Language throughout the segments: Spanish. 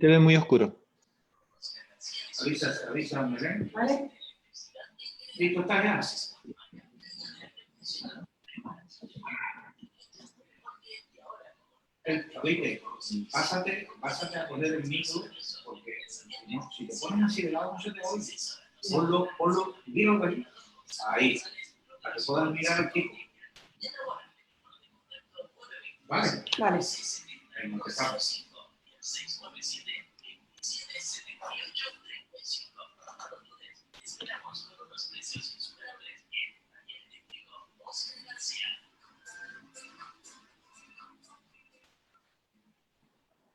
Te ve muy oscuro. Avisa, Belén. ¿Vale? Listo, está ya. Oíste, pásate a poner el micro, porque no, si te pones así de lado no se te oye. Ponlo, míralo ahí. Ahí, para que puedan mirar al tipo. ¿Vale? Vale. Empezamos.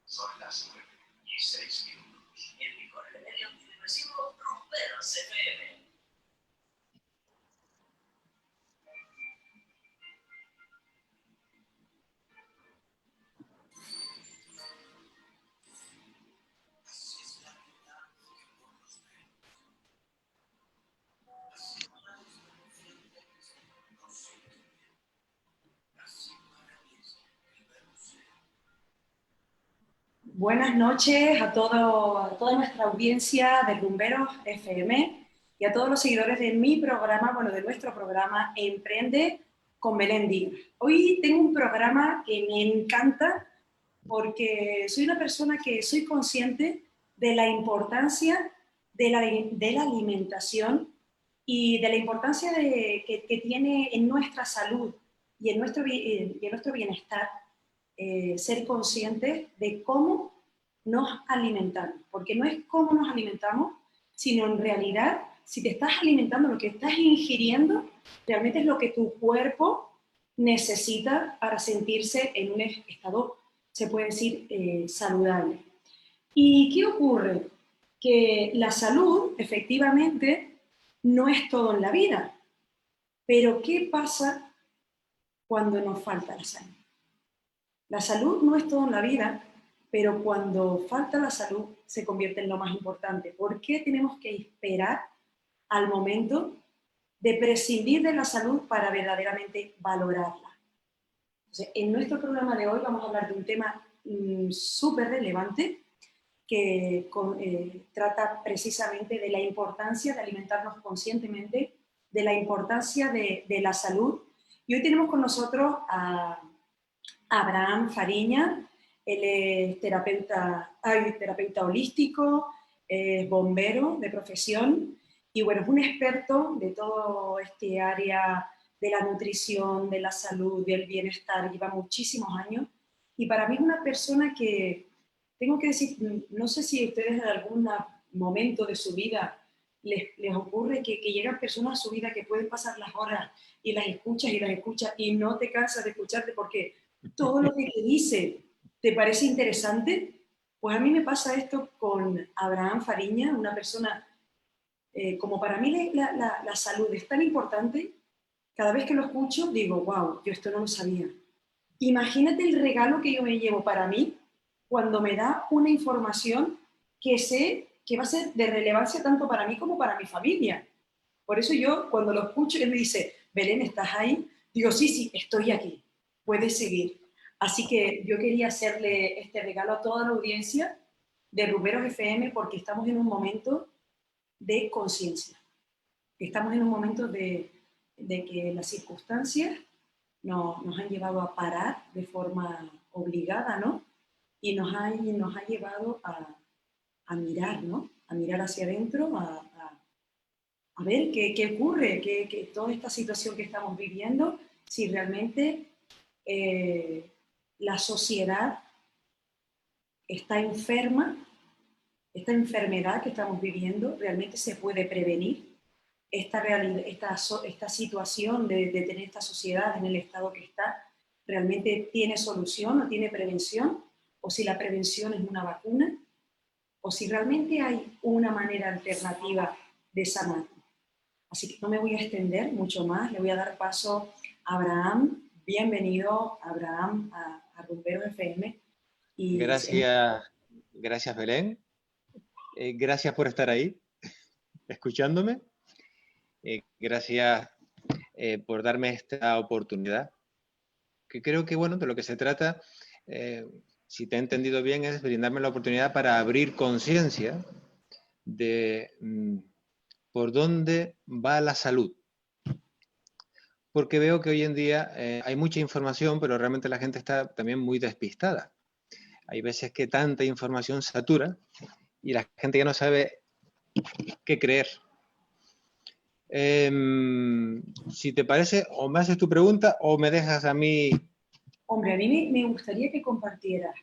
Son las 9:06. El mejor remedio antidepresivo, Rumberos FM. Buenas noches a toda nuestra audiencia de Rumberos FM y a todos los seguidores de mi programa, bueno, de nuestro programa Emprende con Belén Díaz. Hoy tengo un programa que me encanta porque soy una persona que soy consciente de la importancia de la alimentación y de la importancia que tiene en nuestra salud y en nuestro bienestar. Ser conscientes de cómo nos alimentamos, porque no es cómo nos alimentamos, sino en realidad, si te estás alimentando, lo que estás ingiriendo, realmente es lo que tu cuerpo necesita para sentirse en un estado, se puede decir, saludable. ¿Y qué ocurre? Que la salud, efectivamente, no es todo en la vida, pero ¿qué pasa cuando nos falta la salud? La salud no es todo en la vida, pero cuando falta la salud se convierte en lo más importante. ¿Por qué tenemos que esperar al momento de prescindir de la salud para verdaderamente valorarla? Entonces, en nuestro programa de hoy vamos a hablar de un tema súper relevante que trata precisamente de la importancia de alimentarnos conscientemente, de la importancia de la salud. Y hoy tenemos con nosotros a Abraham Fariña. Él es terapeuta holístico, es bombero de profesión y bueno, es un experto de todo este área de la nutrición, de la salud, del bienestar, lleva muchísimos años y para mí es una persona que, tengo que decir, no sé si a ustedes en algún momento de su vida les ocurre que llegan personas a su vida que pueden pasar las horas y las escuchas y no te cansas de escucharte porque todo lo que te dice te parece interesante. Pues a mí me pasa esto con Abraham Fariña, una persona, como para mí la salud es tan importante, cada vez que lo escucho digo, wow, yo esto no lo sabía. Imagínate el regalo que yo me llevo para mí cuando me da una información que sé que va a ser de relevancia tanto para mí como para mi familia. Por eso yo, cuando lo escucho, él me dice, Belén, ¿estás ahí? Digo, sí, estoy aquí, puedes seguir. Así que yo quería hacerle este regalo a toda la audiencia de Rumberos FM porque estamos en un momento de conciencia. Estamos en un momento de que las circunstancias nos han llevado a parar de forma obligada, ¿no? Y nos ha llevado a mirar, ¿no? A mirar hacia adentro, a ver qué ocurre, que toda esta situación que estamos viviendo, si realmente la sociedad está enferma, esta enfermedad que estamos viviendo realmente se puede prevenir, esta situación de tener esta sociedad en el estado que está, realmente tiene solución o tiene prevención, o si la prevención es una vacuna, o si realmente hay una manera alternativa de sanar. Así que no me voy a extender mucho más, le voy a dar paso a Abraham. Bienvenido, Abraham, a Rumberos FM. Y gracias Belén. Gracias por estar ahí, escuchándome. Gracias por darme esta oportunidad. Que creo que, bueno, de lo que se trata si te he entendido bien, es brindarme la oportunidad para abrir conciencia de por dónde va la salud. Porque veo que hoy en día hay mucha información, pero realmente la gente está también muy despistada. Hay veces que tanta información satura y la gente ya no sabe qué creer. Si te parece, o me haces tu pregunta o me dejas a mí. Hombre, a mí me gustaría que compartieras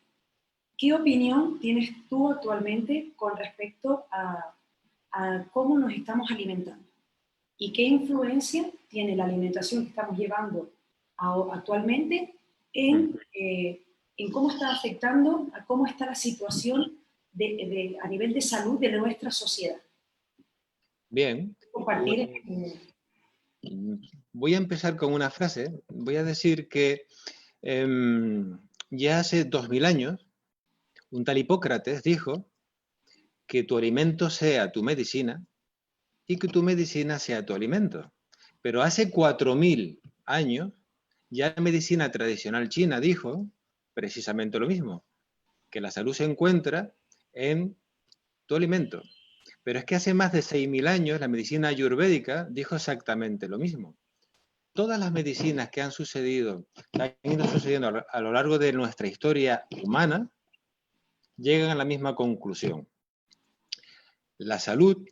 qué opinión tienes tú actualmente con respecto a cómo nos estamos alimentando y qué influencia tiene la alimentación que estamos llevando actualmente en cómo está afectando a cómo está la situación a nivel de salud de nuestra sociedad. Bien. Compartir. Voy a empezar con una frase. Voy a decir que ya hace 2000 años, un tal Hipócrates dijo que tu alimento sea tu medicina y que tu medicina sea tu alimento. Pero hace 4000 años, ya la medicina tradicional china dijo precisamente lo mismo, que la salud se encuentra en tu alimento. Pero es que hace más de 6000 años la medicina ayurvédica dijo exactamente lo mismo. Todas las medicinas que han sucedido, que han ido sucediendo a lo largo de nuestra historia humana, llegan a la misma conclusión. La salud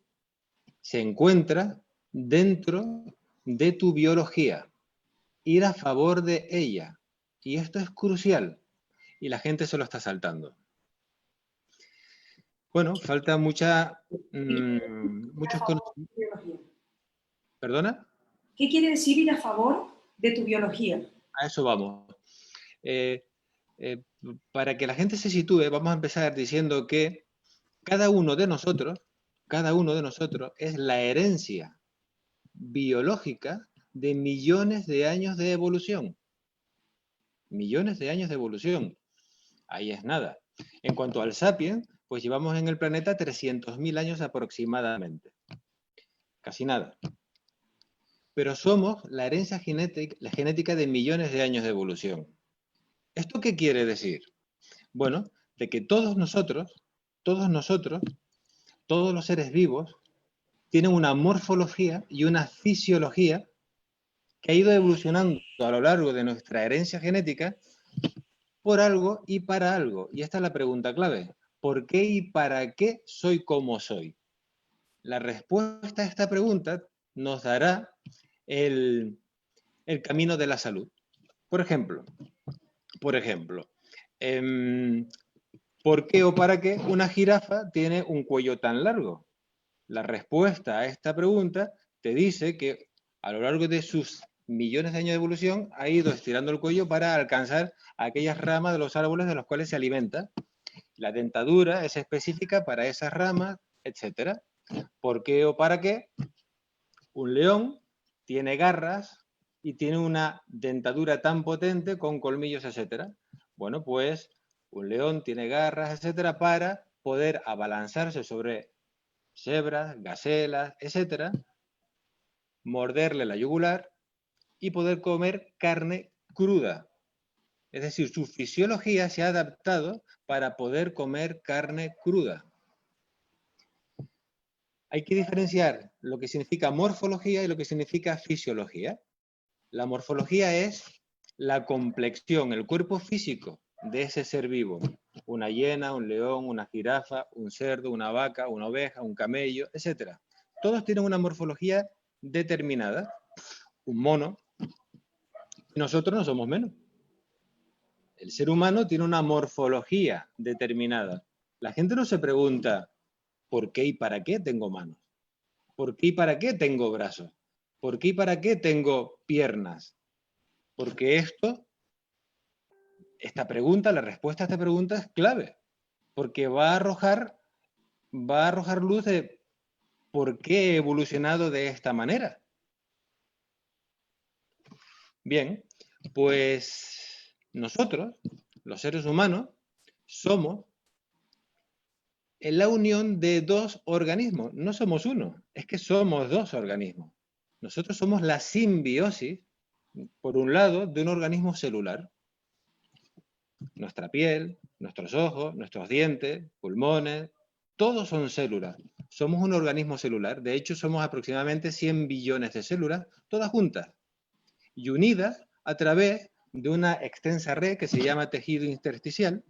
se encuentra dentro de tu biología, ir a favor de ella. Y esto es crucial, y la gente se lo está saltando. Bueno, falta muchos conocimientos. ¿Perdona? ¿Qué quiere decir ir a favor de tu biología? A eso vamos. Para que la gente se sitúe, vamos a empezar diciendo que cada uno de nosotros es la herencia biológica de millones de años de evolución. Millones de años de evolución. Ahí es nada. En cuanto al sapiens, pues llevamos en el planeta 300.000 años aproximadamente. Casi nada. Pero somos la herencia genética de millones de años de evolución. ¿Esto qué quiere decir? Bueno, de que todos nosotros, todos los seres vivos, tienen una morfología y una fisiología que ha ido evolucionando a lo largo de nuestra herencia genética por algo y para algo. Y esta es la pregunta clave. ¿Por qué y para qué soy como soy? La respuesta a esta pregunta nos dará el camino de la salud. Por ejemplo, ¿por qué o para qué una jirafa tiene un cuello tan largo? La respuesta a esta pregunta te dice que a lo largo de sus millones de años de evolución ha ido estirando el cuello para alcanzar aquellas ramas de los árboles de los cuales se alimenta. La dentadura es específica para esas ramas, etc. ¿Por qué o para qué? Un león tiene garras y tiene una dentadura tan potente con colmillos, etc. Bueno, pues un león tiene garras, etc. para poder abalanzarse sobre cebras, gacelas, etc., morderle la yugular y poder comer carne cruda. Es decir, su fisiología se ha adaptado para poder comer carne cruda. Hay que diferenciar lo que significa morfología y lo que significa fisiología. La morfología es la complexión, el cuerpo físico de ese ser vivo. Una hiena, un león, una jirafa, un cerdo, una vaca, una oveja, un camello, etc. Todos tienen una morfología determinada. Un mono. Y nosotros no somos menos. El ser humano tiene una morfología determinada. La gente no se pregunta ¿por qué y para qué tengo manos? ¿Por qué y para qué tengo brazos? ¿Por qué y para qué tengo piernas? Porque esta pregunta, la respuesta a esta pregunta es clave, porque va a arrojar luz de por qué he evolucionado de esta manera. Bien, pues nosotros, los seres humanos, somos la unión de dos organismos. No somos uno, es que somos dos organismos. Nosotros somos la simbiosis, por un lado, de un organismo celular. Nuestra piel, nuestros ojos, nuestros dientes, pulmones, todos son células. Somos un organismo celular. De hecho, somos aproximadamente 100 billones de células, todas juntas y unidas a través de una extensa red que se llama tejido intersticial,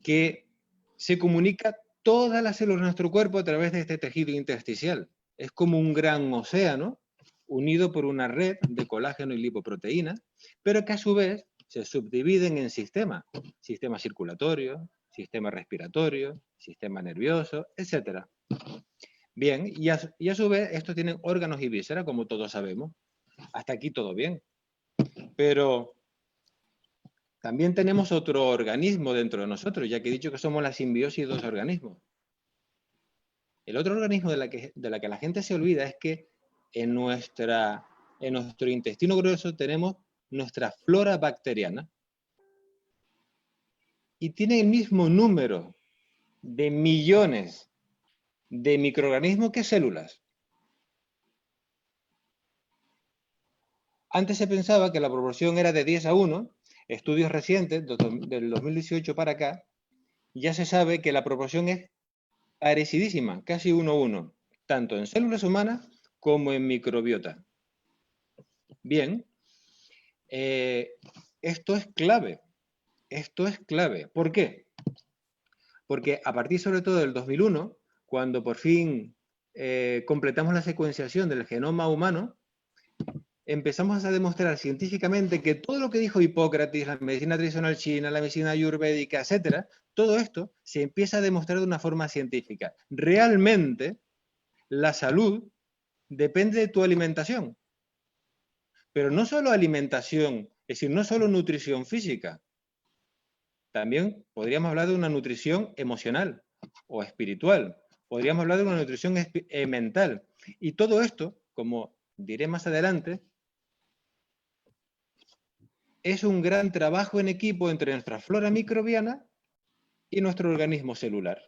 que se comunica todas las células de nuestro cuerpo a través de este tejido intersticial. Es como un gran océano unido por una red de colágeno y lipoproteínas, pero que a su vez se subdividen en sistemas. Sistema circulatorio, sistema respiratorio, sistema nervioso, etc. Bien, y a su vez estos tienen órganos y vísceras, como todos sabemos. Hasta aquí todo bien. Pero también tenemos otro organismo dentro de nosotros, ya que he dicho que somos la simbiosis de dos organismos. El otro organismo de la que la gente se olvida es que en nuestro intestino grueso tenemos nuestra flora bacteriana y tiene el mismo número de millones de microorganismos que células. Antes se pensaba que la proporción era de 10 a 1, estudios recientes, del 2018 para acá, ya se sabe que la proporción es parecidísima, casi 1 a 1, tanto en células humanas como en microbiota. Bien, esto es clave. Esto es clave. ¿Por qué? Porque a partir sobre todo del 2001, cuando por fin completamos la secuenciación del genoma humano, empezamos a demostrar científicamente que todo lo que dijo Hipócrates, la medicina tradicional china, la medicina ayurvédica, etcétera, todo esto se empieza a demostrar de una forma científica. Realmente, la salud depende de tu alimentación. Pero no solo alimentación, es decir, no solo nutrición física. También podríamos hablar de una nutrición emocional o espiritual. Podríamos hablar de una nutrición mental. Y todo esto, como diré más adelante, es un gran trabajo en equipo entre nuestra flora microbiana y nuestro organismo celular.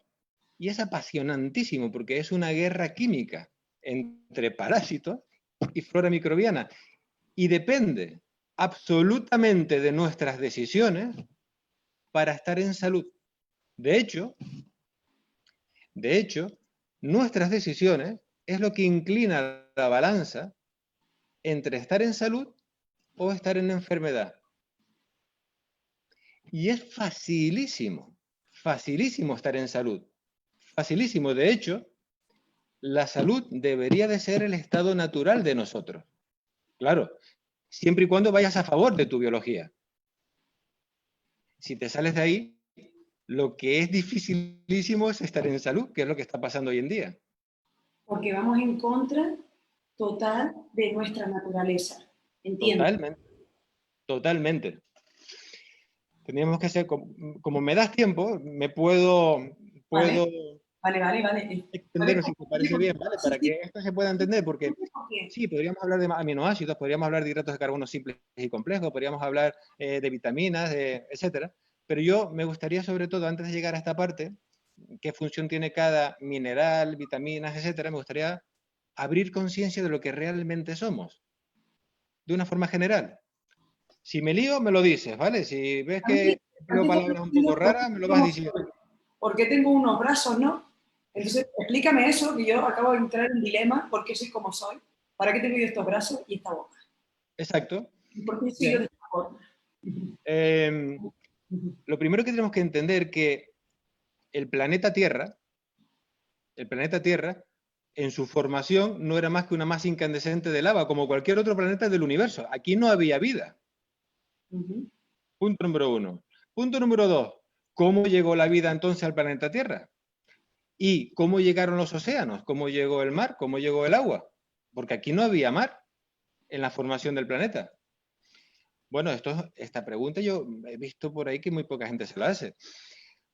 Y es apasionantísimo porque es una guerra química entre parásitos y flora microbiana. Y depende absolutamente de nuestras decisiones para estar en salud. De hecho, nuestras decisiones es lo que inclina la balanza entre estar en salud o estar en enfermedad. Y es facilísimo estar en salud. Facilísimo. De hecho, la salud debería de ser el estado natural de nosotros. Claro, siempre y cuando vayas a favor de tu biología. Si te sales de ahí, lo que es dificilísimo es estar en salud, que es lo que está pasando hoy en día. Porque vamos en contra total de nuestra naturaleza. ¿Entiendes? Totalmente. Totalmente. Teníamos que hacer, como me das tiempo, me puedo Vale. extender, si te parece bien, ¿vale? Para que esto se pueda entender, porque sí, podríamos hablar de aminoácidos, podríamos hablar de hidratos de carbono simples y complejos, podríamos hablar de vitaminas, etcétera. Pero yo me gustaría, sobre todo, antes de llegar a esta parte, qué función tiene cada mineral, vitaminas, etcétera, me gustaría abrir conciencia de lo que realmente somos, de una forma general. Si me lío, me lo dices, ¿vale? Si ves que tengo palabras un poco raras, me lo vas diciendo. ¿Por qué tengo unos brazos, no? Entonces, explícame eso, que yo acabo de entrar en dilema, ¿por qué soy como soy? ¿Para qué tengo yo estos brazos y esta boca? Exacto. ¿Y por qué soy yo de esta forma? Lo primero que tenemos que entender que el planeta Tierra, en su formación no era más que una masa incandescente de lava, como cualquier otro planeta del universo. Aquí no había vida. Punto número 1. Punto número 2. ¿Cómo llegó la vida entonces al planeta Tierra? ¿Y cómo llegaron los océanos? ¿Cómo llegó el mar? ¿Cómo llegó el agua? Porque aquí no había mar en la formación del planeta. Bueno, esta pregunta yo he visto por ahí que muy poca gente se la hace.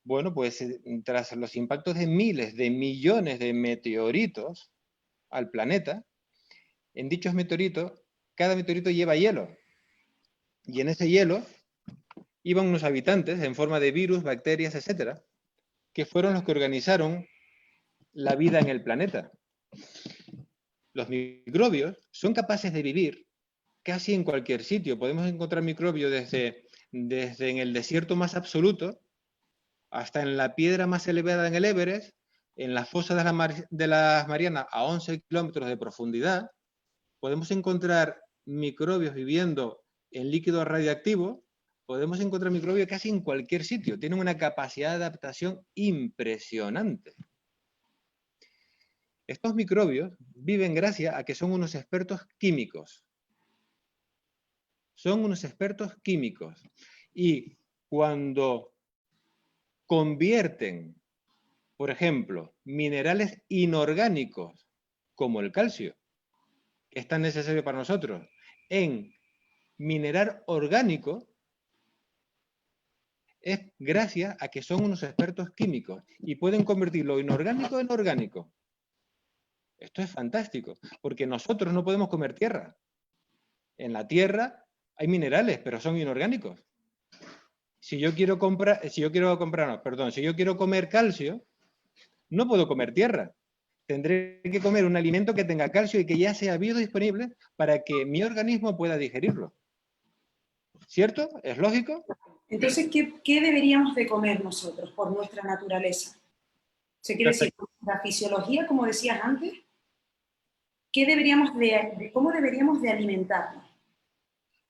Bueno, pues tras los impactos de miles de millones de meteoritos al planeta, en dichos meteoritos, cada meteorito lleva hielo. Y en ese hielo iban unos habitantes en forma de virus, bacterias, etcétera, que fueron los que organizaron la vida en el planeta. Los microbios son capaces de vivir casi en cualquier sitio. Podemos encontrar microbios desde en el desierto más absoluto hasta en la piedra más elevada en el Everest, en la fosa de las Marianas a 11 kilómetros de profundidad, podemos encontrar microbios viviendo en líquido radiactivo, podemos encontrar microbios casi en cualquier sitio. Tienen una capacidad de adaptación impresionante. Estos microbios viven gracias a que son unos expertos químicos. Son unos expertos químicos. Y cuando convierten, por ejemplo, minerales inorgánicos, como el calcio, que es tan necesario para nosotros, en mineral orgánico, es gracias a que son unos expertos químicos y pueden convertir lo inorgánico en orgánico. Esto es fantástico, porque nosotros no podemos comer tierra. En la tierra hay minerales, pero son inorgánicos. Si yo quiero comer calcio, no puedo comer tierra. Tendré que comer un alimento que tenga calcio y que ya sea biodisponible para que mi organismo pueda digerirlo. ¿Cierto? ¿Es lógico? Entonces, ¿qué deberíamos de comer nosotros por nuestra naturaleza? ¿Se quiere decir, la fisiología, como decías antes? ¿Cómo deberíamos de alimentarnos?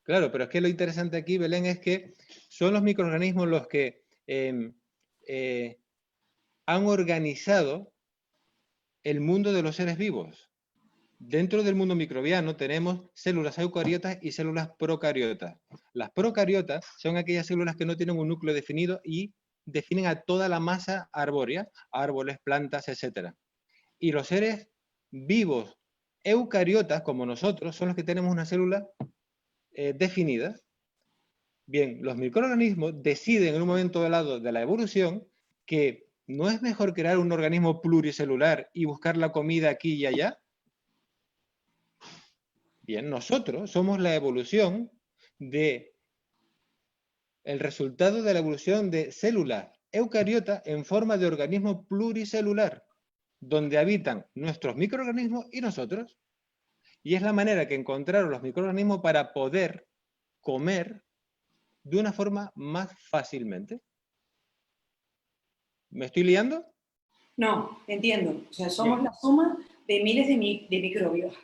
Claro, pero es que lo interesante aquí, Belén, es que son los microorganismos los que han organizado el mundo de los seres vivos. Dentro del mundo microbiano tenemos células eucariotas y células procariotas. Las procariotas son aquellas células que no tienen un núcleo definido y definen a toda la masa arbórea, árboles, plantas, etc. Y los seres vivos eucariotas, como nosotros, son los que tenemos una célula definida. Bien, los microorganismos deciden en un momento dado de la evolución que no es mejor crear un organismo pluricelular y buscar la comida aquí y allá. Bien, nosotros somos la evolución el resultado de la evolución de células eucariotas en forma de organismo pluricelular, donde habitan nuestros microorganismos y nosotros. Y es la manera que encontraron los microorganismos para poder comer de una forma más fácilmente. ¿Me estoy liando? No, entiendo. O sea, somos la suma de miles de microbios.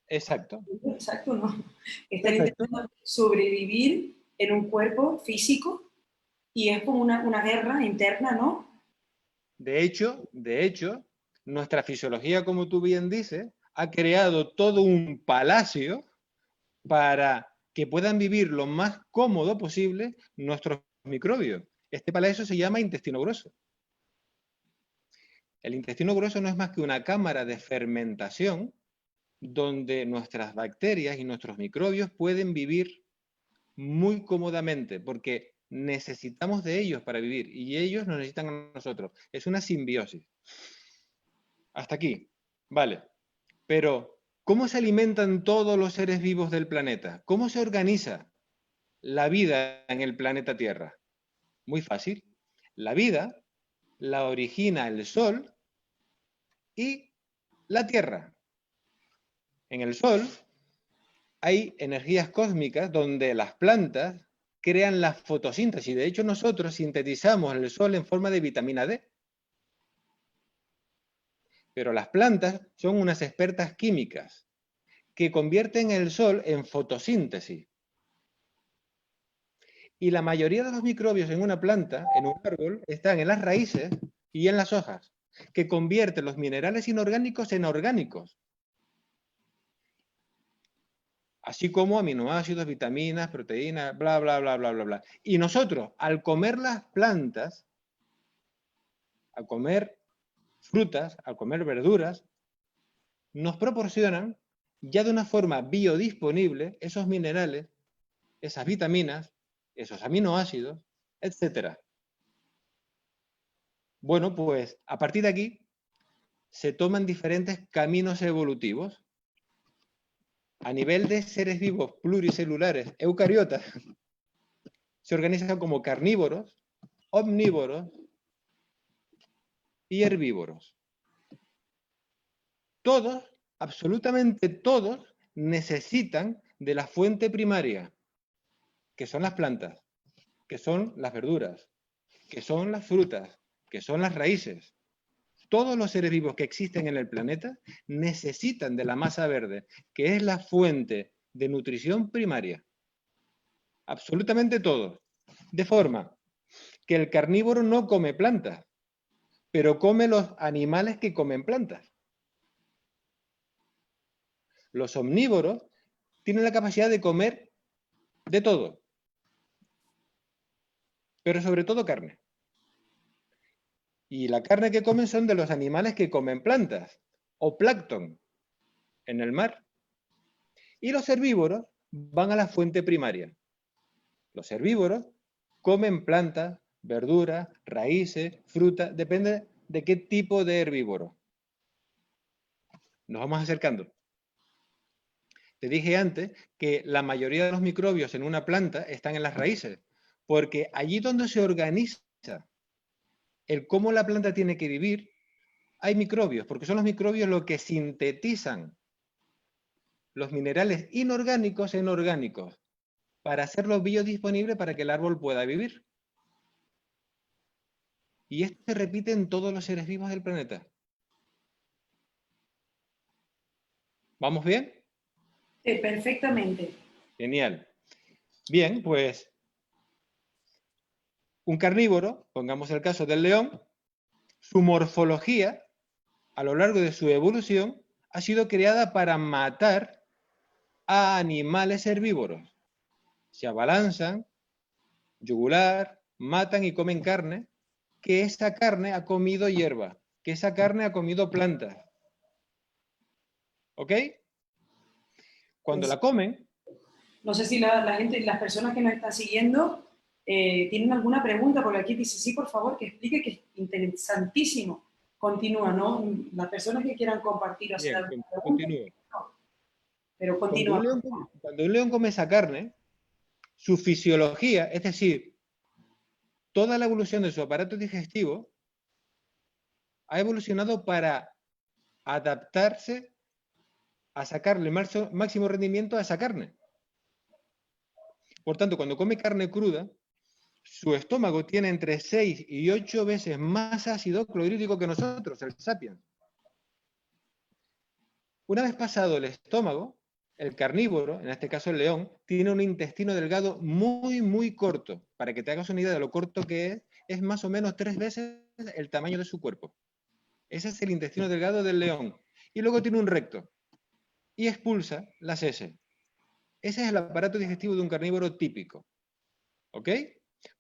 Exacto. Exacto, ¿no? Están Perfecto. intentando sobrevivir en un cuerpo físico y es como una guerra interna, ¿no? De hecho, nuestra fisiología, como tú bien dices, ha creado todo un palacio para que puedan vivir lo más cómodo posible nuestros microbios. Este palacio se llama intestino grueso. El intestino grueso no es más que una cámara de fermentación donde nuestras bacterias y nuestros microbios pueden vivir muy cómodamente, porque necesitamos de ellos para vivir y ellos nos necesitan a nosotros. Es una simbiosis. Hasta aquí. Vale. Pero, ¿cómo se alimentan todos los seres vivos del planeta? ¿Cómo se organiza la vida en el planeta Tierra? Muy fácil. La vida la origina el Sol y la Tierra. En el Sol hay energías cósmicas donde las plantas crean la fotosíntesis. De hecho, nosotros sintetizamos el Sol en forma de vitamina D. Pero las plantas son unas expertas químicas que convierten el Sol en fotosíntesis. Y la mayoría de los microbios en una planta, en un árbol, están en las raíces y en las hojas, que convierten los minerales inorgánicos en orgánicos. Así como aminoácidos, vitaminas, proteínas, bla, bla, bla, bla, bla, bla. Y nosotros, al comer las plantas, al comer frutas, al comer verduras, nos proporcionan ya de una forma biodisponible esos minerales, esas vitaminas, esos aminoácidos, etc. Bueno, pues a partir de aquí se toman diferentes caminos evolutivos. A nivel de seres vivos pluricelulares eucariotas, se organizan como carnívoros, omnívoros y herbívoros. Todos, absolutamente todos, necesitan de la fuente primaria, que son las plantas. que son las verduras, que son las frutas, que son las raíces. Todos los seres vivos que existen en el planeta necesitan de la masa verde, que es la fuente de nutrición primaria. Absolutamente todos. De forma que el carnívoro no come plantas, pero come los animales que comen plantas. Los omnívoros tienen la capacidad de comer de todo, pero sobre todo carne. Y la carne que comen son de los animales que comen plantas o plancton en el mar. Y los herbívoros van a la fuente primaria. Los herbívoros comen plantas, verduras, raíces, frutas, depende de qué tipo de herbívoro. Nos vamos acercando. Te dije antes que la mayoría de los microbios en una planta están en las raíces, porque allí donde se organiza el cómo la planta tiene que vivir, hay microbios, porque son los microbios los que sintetizan los minerales inorgánicos en orgánicos para hacerlos biodisponibles para que el árbol pueda vivir. Y esto se repite en todos los seres vivos del planeta. ¿Vamos bien? Sí, perfectamente. Genial. Bien, pues un carnívoro, pongamos el caso del león, su morfología a lo largo de su evolución ha sido creada para matar a animales herbívoros. Se abalanzan, yugular, matan y comen carne, que esa carne ha comido hierba, que esa carne ha comido plantas. ¿Ok? Cuando Pues, la comen, no sé si la gente, las personas que nos están siguiendo tienen alguna pregunta, porque aquí dice, sí, por favor, que explique, que es interesantísimo. Continúa, ¿no? Las personas que quieran compartir o hacer bien, alguna pregunta, continúo. no, pero Cuando continúa. cuando un león come esa carne, su fisiología, es decir, toda la evolución de su aparato digestivo, ha evolucionado para adaptarse a sacarle máximo rendimiento a esa carne. Por tanto, cuando come carne cruda, su estómago tiene entre 6 y 8 veces más ácido clorhídrico que nosotros, el sapiens. Una vez pasado el estómago, el carnívoro, en este caso el león, tiene un intestino delgado muy, muy corto. Para que te hagas una idea de lo corto que es más o menos 3 veces el tamaño de su cuerpo. Ese es el intestino delgado del león. Y luego tiene un recto y expulsa las heces. Ese es el aparato digestivo de un carnívoro típico. ¿Ok?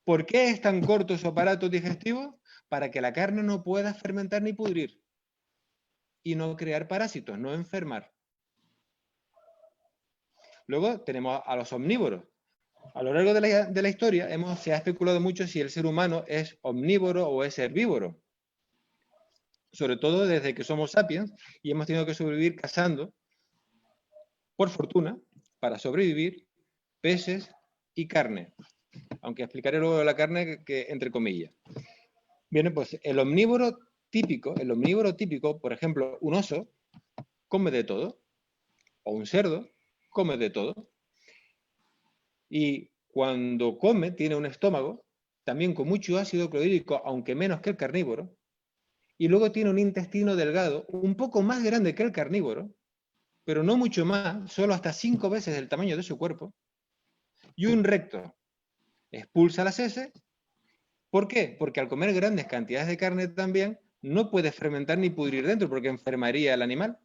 ¿Por qué es tan corto su aparato digestivo? Para que la carne no pueda fermentar ni pudrir y no crear parásitos, no enfermar. Luego tenemos a los omnívoros. A lo largo de la historia se ha especulado mucho si el ser humano es omnívoro o es herbívoro. Sobre todo desde que somos sapiens y hemos tenido que sobrevivir cazando, por fortuna, para sobrevivir, peces y carne. Aunque explicaré luego la carne que entre comillas. Bien, pues el omnívoro típico, por ejemplo, un oso, come de todo, o un cerdo, come de todo. Y cuando come, tiene un estómago, también con mucho ácido clorhídrico, aunque menos que el carnívoro, y luego tiene un intestino delgado, un poco más grande que el carnívoro, pero no mucho más, solo hasta 5 veces el tamaño de su cuerpo, y un recto. Expulsa las heces. ¿Por qué? Porque al comer grandes cantidades de carne también, no puede fermentar ni pudrir dentro, porque enfermaría el animal.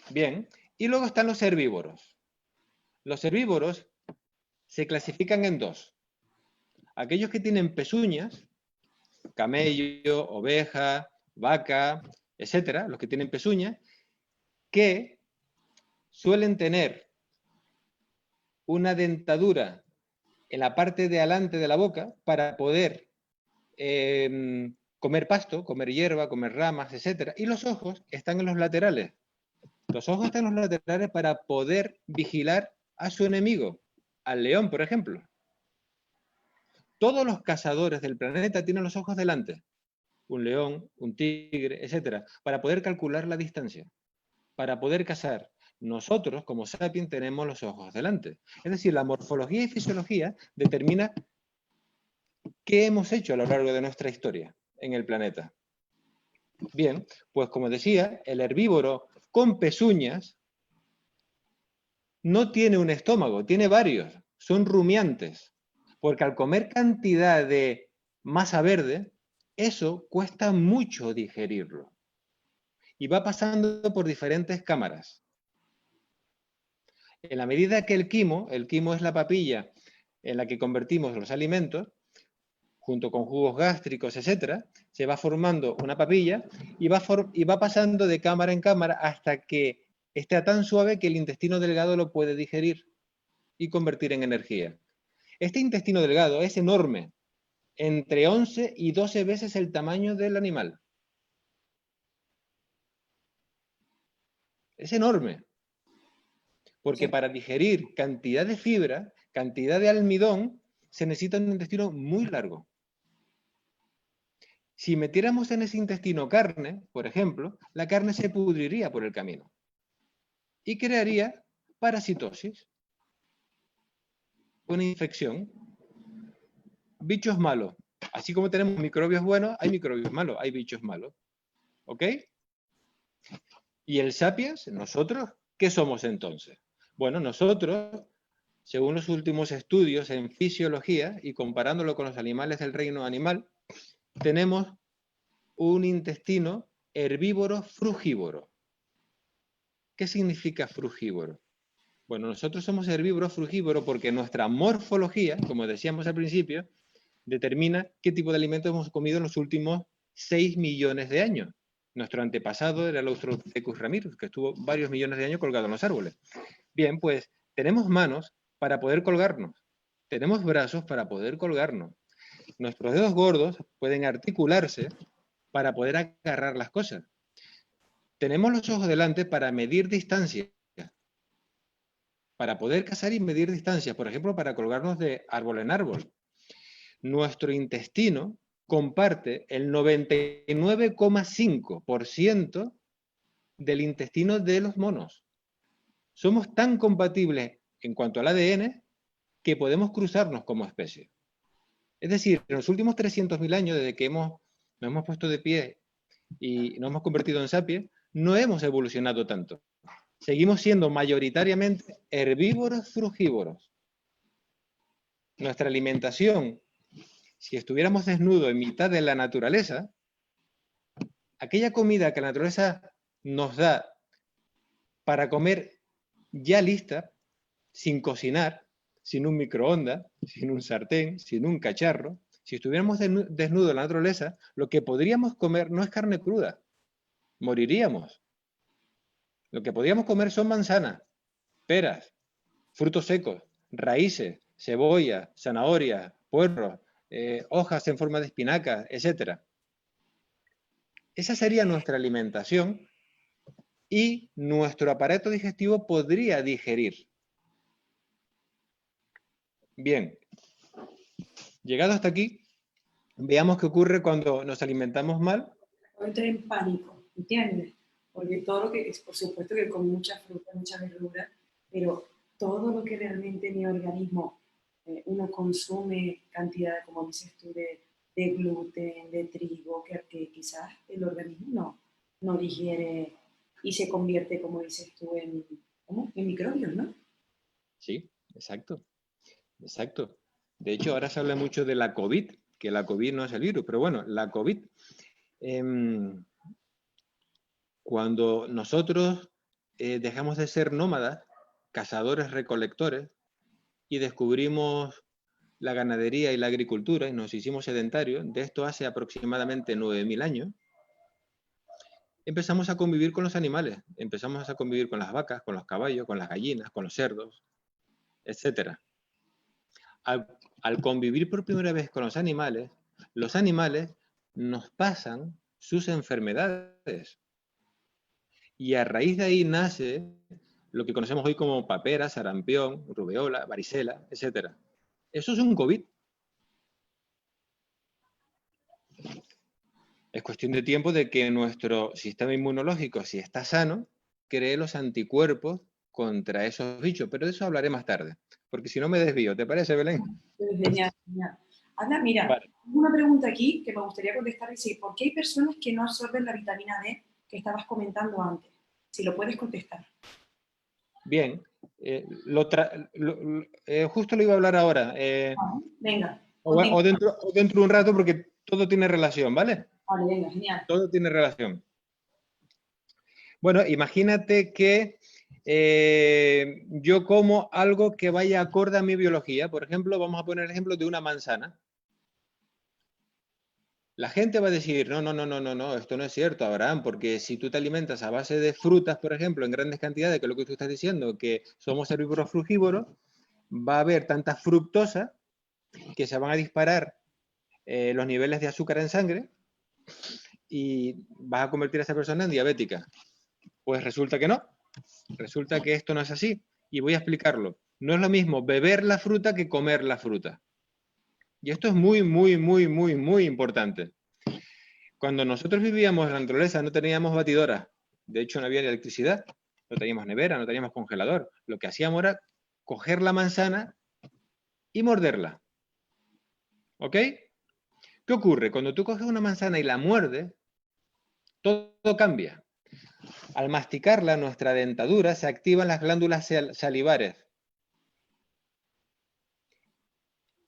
Bien, y luego están los herbívoros. Los herbívoros se clasifican en dos. Aquellos que tienen pezuñas, camello, oveja, vaca, etcétera, los que tienen pezuñas, que suelen tener una dentadura en la parte de adelante de la boca para poder comer pasto, comer hierba, comer ramas, etcétera. Y los ojos están en los laterales. Los ojos están en los laterales para poder vigilar a su enemigo, al león, por ejemplo. Todos los cazadores del planeta tienen los ojos delante. Un león, un tigre, etcétera, para poder calcular la distancia, para poder cazar. nosotros, como sapiens, tenemos los ojos delante. Es decir, la morfología y fisiología determina qué hemos hecho a lo largo de nuestra historia en el planeta. Bien, pues como decía, el herbívoro con pezuñas no tiene un estómago, tiene varios, son rumiantes, porque al comer cantidad de masa verde, eso cuesta mucho digerirlo. Y va pasando por diferentes cámaras. En la medida que el quimo es la papilla en la que convertimos los alimentos, junto con jugos gástricos, etcétera, se va formando una papilla y va pasando de cámara en cámara hasta que esté tan suave que el intestino delgado lo puede digerir y convertir en energía. Este intestino delgado es enorme, entre 11 y 12 veces el tamaño del animal. Es enorme, porque Sí. para digerir cantidad de fibra, cantidad de almidón, se necesita un intestino muy largo. Si metiéramos en ese intestino carne, por ejemplo, la carne se pudriría por el camino y crearía parasitosis, una infección, bichos malos. Así como tenemos microbios buenos, hay microbios malos, hay bichos malos. ¿Ok? ¿Y el sapiens? ¿Nosotros? ¿Qué somos entonces? Bueno, nosotros, según los últimos estudios en fisiología y comparándolo con los animales del reino animal, tenemos un intestino herbívoro frugívoro. ¿Qué significa frugívoro? Bueno, nosotros somos herbívoros frugívoros porque nuestra morfología, como decíamos al principio, determina qué tipo de alimento hemos comido en los últimos 6 millones de años. Nuestro antepasado era el Australopithecus ramirus, que estuvo varios millones de años colgado en los árboles. Bien, pues tenemos manos para poder colgarnos. Tenemos brazos para poder colgarnos. Nuestros dedos gordos pueden articularse para poder agarrar las cosas. Tenemos los ojos delante para medir distancias, para poder cazar y medir distancias, por ejemplo, para colgarnos de árbol en árbol. Nuestro intestino comparte el 99,5% del intestino de los monos. Somos tan compatibles en cuanto al ADN que podemos cruzarnos como especie. Es decir, en los últimos 300.000 años, desde que nos hemos puesto de pie y nos hemos convertido en sapiens, no hemos evolucionado tanto. Seguimos siendo mayoritariamente herbívoros frugívoros. Nuestra alimentación, si estuviéramos desnudos en mitad de la naturaleza, aquella comida que la naturaleza nos da para comer ya lista, sin cocinar, sin un microondas, sin un sartén, sin un cacharro, si estuviéramos desnudos en la naturaleza, lo que podríamos comer no es carne cruda, moriríamos. Lo que podríamos comer son manzanas, peras, frutos secos, raíces, cebolla, zanahorias, puerros, hojas en forma de espinaca, etc. Esa sería nuestra alimentación y nuestro aparato digestivo podría digerir. Bien, llegado hasta aquí, veamos qué ocurre cuando nos alimentamos mal. No entré en pánico, ¿entiendes? Porque todo lo que es, por supuesto que con mucha fruta, mucha verdura, pero todo lo que realmente mi organismo, uno consume cantidad, como dices tú, de gluten, de trigo, que quizás el organismo no digiere y se convierte, como dices tú, en microbios, ¿no? Sí, exacto, exacto. De hecho, ahora se habla mucho de la COVID, que la COVID no es el virus, pero bueno, la COVID, cuando nosotros dejamos de ser nómadas, cazadores, recolectores, y descubrimos la ganadería y la agricultura y nos hicimos sedentarios, de esto hace aproximadamente 9.000 años, empezamos a convivir con los animales, empezamos a convivir con las vacas, con los caballos, con las gallinas, con los cerdos, etc. Al convivir por primera vez con los animales nos pasan sus enfermedades. Y a raíz de ahí nace lo que conocemos hoy como papera, sarampión, rubeola, varicela, etc. Eso es un COVID. Es cuestión de tiempo de que nuestro sistema inmunológico, si está sano, cree los anticuerpos contra esos bichos, pero de eso hablaré más tarde, porque si no me desvío, ¿te parece, Belén? Genial, genial. Anda, mira, Vale. una pregunta aquí que me gustaría contestar. Dice, ¿por qué hay personas que no absorben la vitamina D que estabas comentando antes? Si lo puedes contestar. Bien, justo lo iba a hablar ahora, Vale, venga, o continúa. dentro de un rato, porque todo tiene relación, ¿vale? Vale, venga, genial. Todo tiene relación. Bueno, imagínate que yo como algo que vaya acorde a mi biología. Por ejemplo, vamos a poner el ejemplo de una manzana. La gente va a decir, no, no, no, no, no, no, esto no es cierto, Abraham, porque si tú te alimentas a base de frutas, por ejemplo, en grandes cantidades, que es lo que tú estás diciendo, que somos herbívoros frugívoros, va a haber tanta fructosa que se van a disparar los niveles de azúcar en sangre y vas a convertir a esa persona en diabética. Pues resulta que no, resulta que esto no es así y voy a explicarlo. No es lo mismo beber la fruta que comer la fruta. Y esto es muy, muy, muy, muy, muy importante. Cuando nosotros vivíamos en la naturaleza no teníamos batidoras, de hecho no había electricidad, no teníamos nevera, no teníamos congelador. Lo que hacíamos era coger la manzana y morderla. ¿Ok? ¿Qué ocurre? Cuando tú coges una manzana y la muerdes, todo cambia. Al masticarla, nuestra dentadura se activan las glándulas salivares.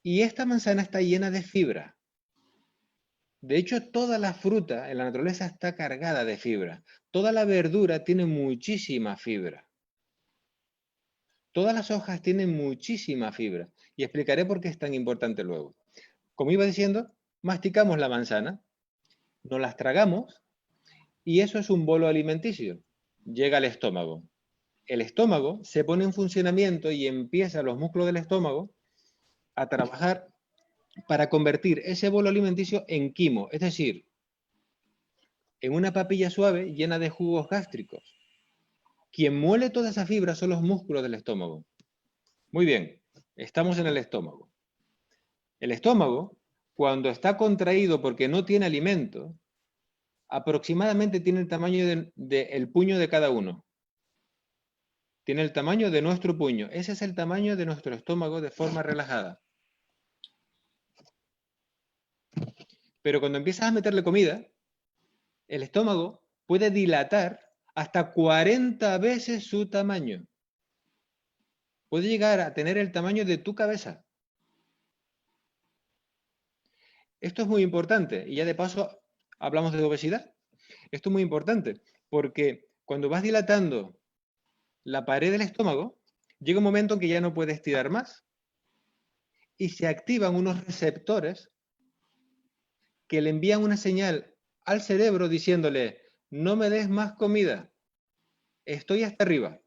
Y esta manzana está llena de fibra. De hecho, toda la fruta en la naturaleza está cargada de fibra. Toda la verdura tiene muchísima fibra. Todas las hojas tienen muchísima fibra. Y explicaré por qué es tan importante luego. Como iba diciendo, masticamos la manzana, nos las tragamos y eso es un bolo alimenticio. Llega al estómago. El estómago se pone en funcionamiento y empieza los músculos del estómago a trabajar para convertir ese bolo alimenticio en quimo, es decir, en una papilla suave llena de jugos gástricos. Quien muele toda esa fibra son los músculos del estómago. Muy bien, estamos en el estómago. El estómago, cuando está contraído porque no tiene alimento, aproximadamente tiene el tamaño del puño de cada uno. Tiene el tamaño de nuestro puño. Ese es el tamaño de nuestro estómago de forma relajada. Pero cuando empiezas a meterle comida, el estómago puede dilatar hasta 40 veces su tamaño. Puede llegar a tener el tamaño de tu cabeza. Esto es muy importante y ya de paso hablamos de obesidad. Esto es muy importante porque cuando vas dilatando la pared del estómago, llega un momento en que ya no puedes estirar más y se activan unos receptores que le envían una señal al cerebro diciéndole, no me des más comida, estoy hasta arriba.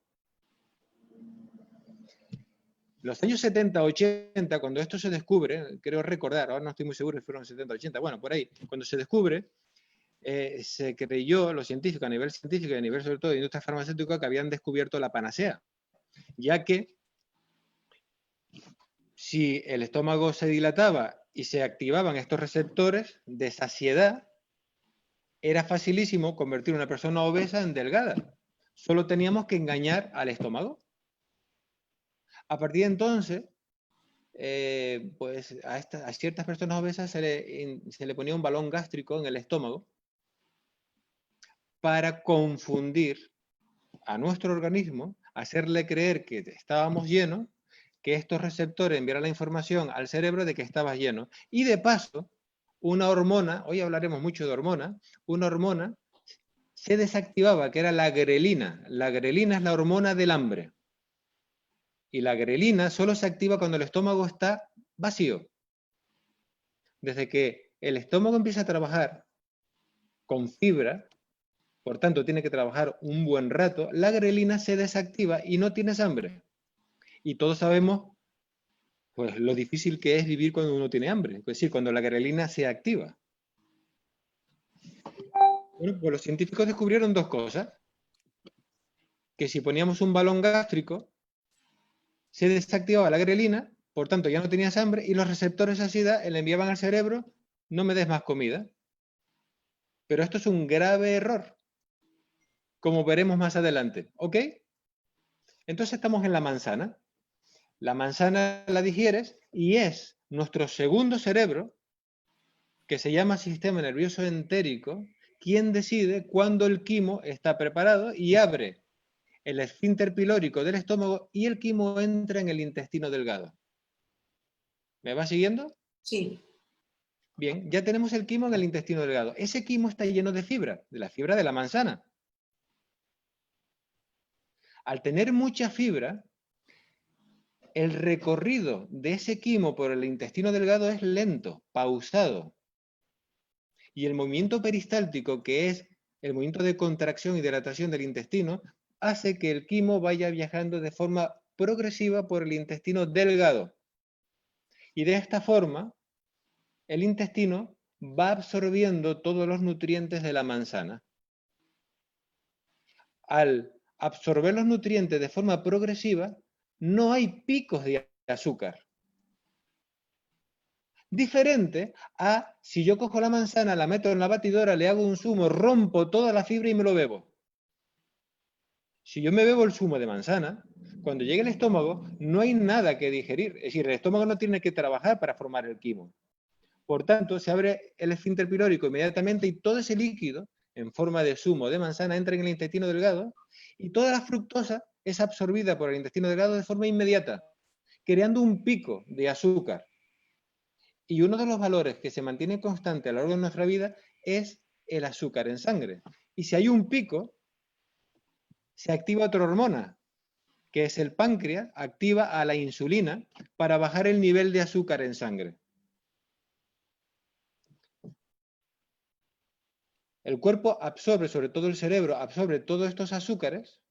Los años 70, 80, cuando esto se descubre, creo recordar, ahora no estoy muy seguro si fueron 70, 80, bueno, por ahí, cuando se descubre, se creyó, los científicos, a nivel científico y a nivel sobre todo de industria farmacéutica, que habían descubierto la panacea, ya que si el estómago se dilataba y se activaban estos receptores de saciedad, era facilísimo convertir a una persona obesa en delgada. Solo teníamos que engañar al estómago. A partir de entonces, pues a ciertas personas obesas se le ponía un balón gástrico en el estómago para confundir a nuestro organismo, hacerle creer que estábamos llenos, que estos receptores enviaran la información al cerebro de que estabas lleno. Y de paso, una hormona, hoy hablaremos mucho de hormona, una hormona se desactivaba, que era la grelina. La grelina es la hormona del hambre. Y la grelina solo se activa cuando el estómago está vacío. Desde que el estómago empieza a trabajar con fibra, por tanto tiene que trabajar un buen rato, la grelina se desactiva y no tienes hambre. Y todos sabemos pues, lo difícil que es vivir cuando uno tiene hambre, es decir, cuando la grelina se activa. Bueno, pues los científicos descubrieron dos cosas, que si poníamos un balón gástrico, se desactivaba la grelina, por tanto ya no tenías hambre, y los receptores de saciedad le enviaban al cerebro, no me des más comida. Pero esto es un grave error, como veremos más adelante, ¿ok? Entonces estamos en la manzana. La manzana la digieres y es nuestro segundo cerebro, que se llama sistema nervioso entérico, quien decide cuándo el quimo está preparado y abre el esfínter pilórico del estómago y el quimo entra en el intestino delgado. ¿Me va siguiendo? Sí. Bien, ya tenemos el quimo en el intestino delgado. Ese quimo está lleno de fibra, de la fibra de la manzana. Al tener mucha fibra, el recorrido de ese quimo por el intestino delgado es lento, pausado. Y el movimiento peristáltico, que es el movimiento de contracción y dilatación del intestino, hace que el quimo vaya viajando de forma progresiva por el intestino delgado. Y de esta forma, el intestino va absorbiendo todos los nutrientes de la manzana. Al absorber los nutrientes de forma progresiva, no hay picos de azúcar. Diferente a si yo cojo la manzana, la meto en la batidora, le hago un zumo, rompo toda la fibra y me lo bebo. Si yo me bebo el zumo de manzana, cuando llegue al estómago no hay nada que digerir. Es decir, el estómago no tiene que trabajar para formar el quimo. Por tanto, se abre el esfínter pilórico inmediatamente y todo ese líquido, en forma de zumo de manzana, entra en el intestino delgado y toda la fructosa es absorbida por el intestino delgado de forma inmediata, creando un pico de azúcar. Y uno de los valores que se mantiene constante a lo largo de nuestra vida es el azúcar en sangre. Y si hay un pico, se activa otra hormona, que es el páncreas, activa a la insulina para bajar el nivel de azúcar en sangre. El cuerpo absorbe, sobre todo el cerebro, absorbe todos estos azúcares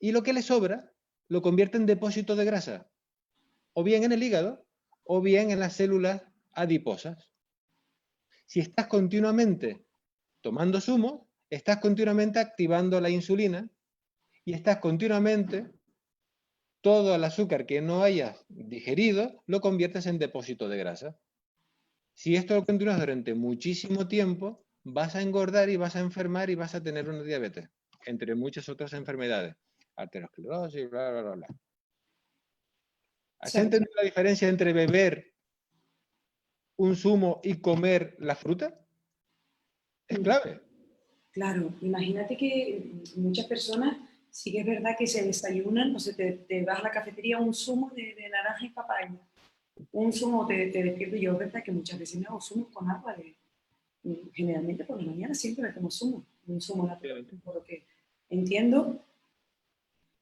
y lo que le sobra lo convierte en depósito de grasa, o bien en el hígado, o bien en las células adiposas. Si estás continuamente tomando zumo, estás continuamente activando la insulina y estás continuamente, todo el azúcar que no hayas digerido, lo conviertes en depósito de grasa. Si esto lo continúas durante muchísimo tiempo, vas a engordar y vas a enfermar y vas a tener una diabetes, entre muchas otras enfermedades, arteriosclerosis, bla, bla, bla, bla. ¿Has entendido la diferencia entre beber un zumo y comer la fruta? Es clave. Claro, imagínate que muchas personas sí que es verdad que se desayunan, o sea, te vas a la cafetería un zumo de naranja y papaya. Un zumo te despierto. Yo, es verdad que muchas veces me hago zumo con agua. Generalmente por la mañana siempre me tomo zumo, un zumo natural. Por lo que entiendo,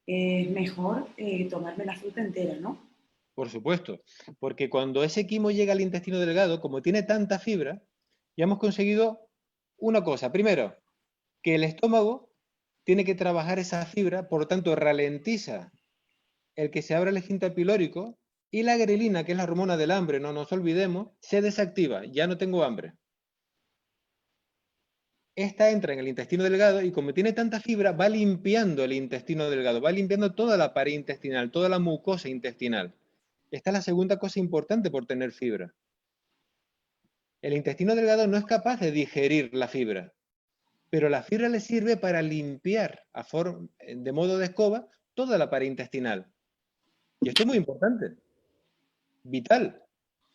es mejor tomarme la fruta entera, ¿no? Por supuesto, porque cuando ese quimo llega al intestino delgado, como tiene tanta fibra, ya hemos conseguido una cosa. Primero, que el estómago tiene que trabajar esa fibra, por lo tanto ralentiza el que se abra el esfínter pilórico y la grelina, que es la hormona del hambre, no nos olvidemos, se desactiva, ya no tengo hambre. Esta entra en el intestino delgado y como tiene tanta fibra, va limpiando el intestino delgado, va limpiando toda la pared intestinal, toda la mucosa intestinal. Esta es la segunda cosa importante por tener fibra. El intestino delgado no es capaz de digerir la fibra, pero la fibra le sirve para limpiar de modo de escoba toda la pared intestinal. Y esto es muy importante, vital,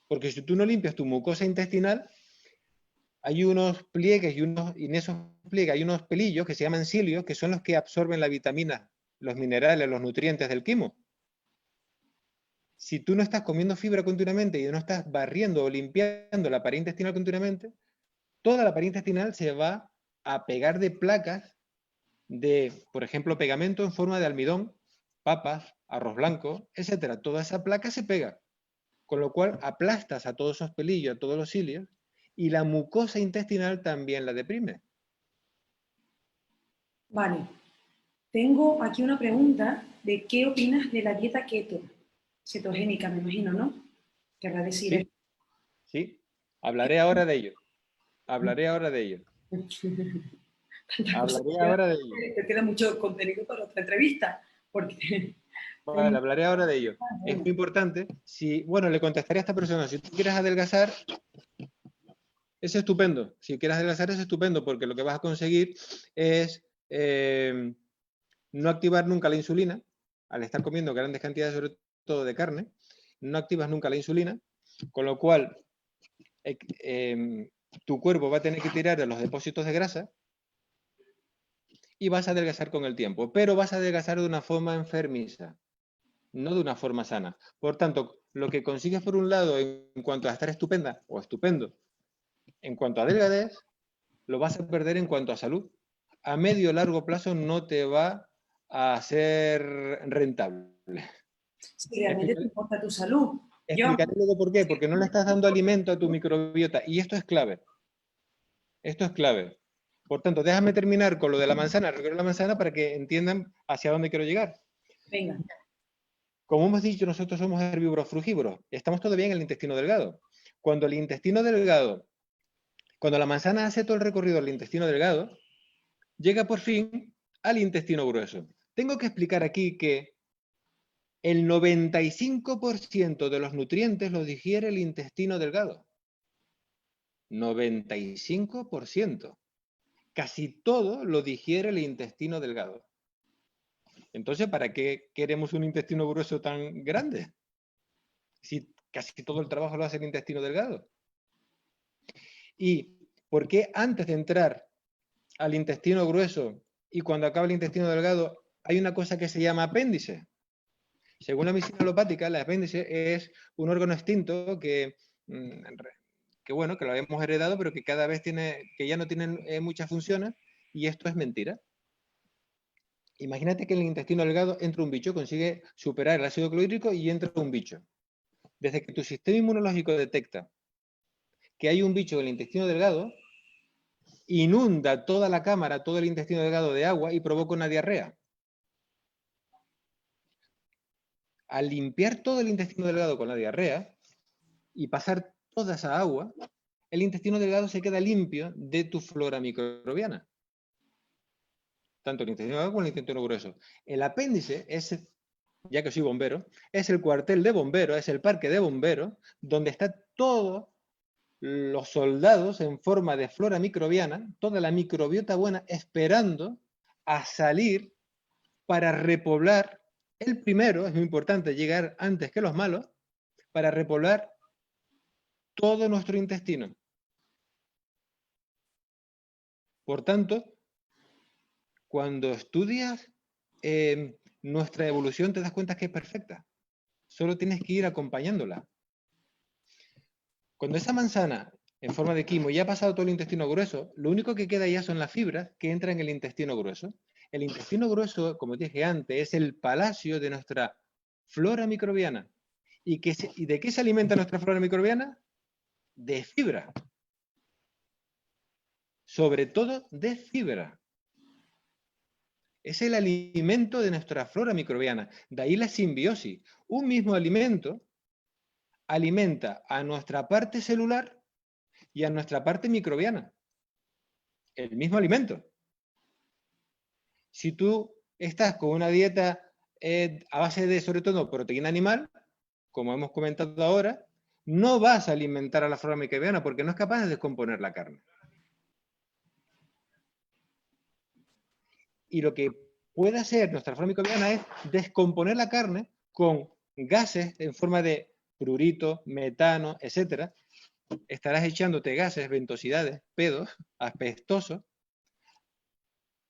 porque si tú no limpias tu mucosa intestinal, hay unos pliegues y en esos pliegues hay unos pelillos que se llaman cilios, que son los que absorben la vitamina, los minerales, los nutrientes del quimo. Si tú no estás comiendo fibra continuamente y no estás barriendo o limpiando la pared intestinal continuamente, toda la pared intestinal se va a pegar de placas de, por ejemplo, pegamento en forma de almidón, papas, arroz blanco, etcétera. Toda esa placa se pega, con lo cual aplastas a todos esos pelillos, a todos los cilios, y la mucosa intestinal también la deprime. Vale. Tengo aquí una pregunta de qué opinas de la dieta keto, cetogénica, me imagino, ¿no? Querrá decir Sí, sí. Hablaré ahora de ello. Hablaré ahora de ello. Hablaré ahora de ello. Te queda mucho contenido para otra entrevista, porque... Vale, hablaré ahora de ello. Es Bueno, muy importante. Si, bueno, le contestaré a esta persona, si tú quieres adelgazar, es estupendo. Si quieres adelgazar es estupendo porque lo que vas a conseguir es no activar nunca la insulina, al estar comiendo grandes cantidades, sobre todo de carne, no activas nunca la insulina, con lo cual tu cuerpo va a tener que tirar de los depósitos de grasa y vas a adelgazar con el tiempo, pero vas a adelgazar de una forma enfermiza, no de una forma sana. Por tanto, lo que consigues por un lado en cuanto a estar estupenda o estupendo, en cuanto a delgadez, lo vas a perder en cuanto a salud. A medio o largo plazo no te va a ser rentable. Si realmente te importa tu salud. Yo, Explicaré luego por qué, porque no le estás dando alimento a tu microbiota y esto es clave. Esto es clave. Por tanto, déjame terminar con lo de la manzana, recorrer la manzana para que entiendan hacia dónde quiero llegar. venga. Como hemos dicho, nosotros somos herbívoros frugívoros. Estamos todavía en el intestino delgado. Cuando el intestino delgado, cuando la manzana hace todo el recorrido del intestino delgado, llega por fin al intestino grueso. Tengo que explicar aquí que el 95% de los nutrientes los digiere el intestino delgado. 95%. Casi todo lo digiere el intestino delgado. Entonces, ¿para qué queremos un intestino grueso tan grande? Si casi todo el trabajo lo hace el intestino delgado. ¿Y por qué antes de entrar al intestino grueso y cuando acaba el intestino delgado hay una cosa que se llama apéndice? Según la medicina alopática, el apéndice es un órgano extinto que bueno, que lo habíamos heredado, pero que cada vez que ya no tiene muchas funciones, y esto es mentira. Imagínate que en el intestino delgado entra un bicho, consigue superar el ácido clorhídrico y entra un bicho. Desde que tu sistema inmunológico detecta que hay un bicho en el intestino delgado, inunda toda la cámara, todo el intestino delgado de agua y provoca una diarrea. Al limpiar todo el intestino delgado con la diarrea y pasar toda esa agua, el intestino delgado se queda limpio de tu flora microbiana. Tanto el intestino delgado como el intestino grueso. El apéndice es, ya que soy bombero, es el cuartel de bomberos, es el parque de bomberos, donde están todos los soldados en forma de flora microbiana, toda la microbiota buena, esperando a salir para repoblar. El primero, es muy importante llegar antes que los malos, para repoblar todo nuestro intestino. Por tanto, cuando estudias nuestra evolución te das cuenta que es perfecta. Solo tienes que ir acompañándola. Cuando esa manzana, en forma de quimo, ya ha pasado todo el intestino grueso, lo único que queda ya son las fibras que entran en el intestino grueso. El intestino grueso, como dije antes, es el palacio de nuestra flora microbiana. ¿Y de qué se alimenta nuestra flora microbiana? De fibra. Sobre todo de fibra. Es el alimento de nuestra flora microbiana. De ahí la simbiosis. Un mismo alimento alimenta a nuestra parte celular y a nuestra parte microbiana. El mismo alimento. Si tú estás con una dieta a base de, sobre todo, proteína animal, como hemos comentado ahora, no vas a alimentar a la flora microbiana porque no es capaz de descomponer la carne. Y lo que puede hacer nuestra flora microbiana es descomponer la carne con gases en forma de prurito, metano, etc. Estarás echándote gases, ventosidades, pedos, apestosos,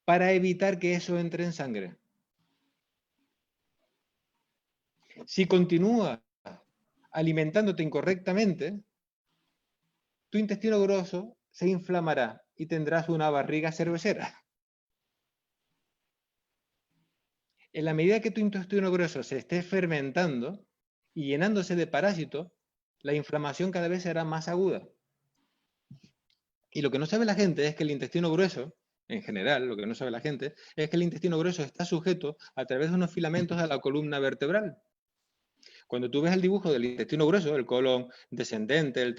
para evitar que eso entre en sangre. Si continúas alimentándote incorrectamente, tu intestino grueso se inflamará y tendrás una barriga cervecera. En la medida que tu intestino grueso se esté fermentando y llenándose de parásitos, la inflamación cada vez será más aguda. Y lo que no sabe la gente es que el intestino grueso, en general, lo que no sabe la gente, es que el intestino grueso está sujeto a través de unos filamentos a la columna vertebral. Cuando tú ves el dibujo del intestino grueso, el colon descendente, el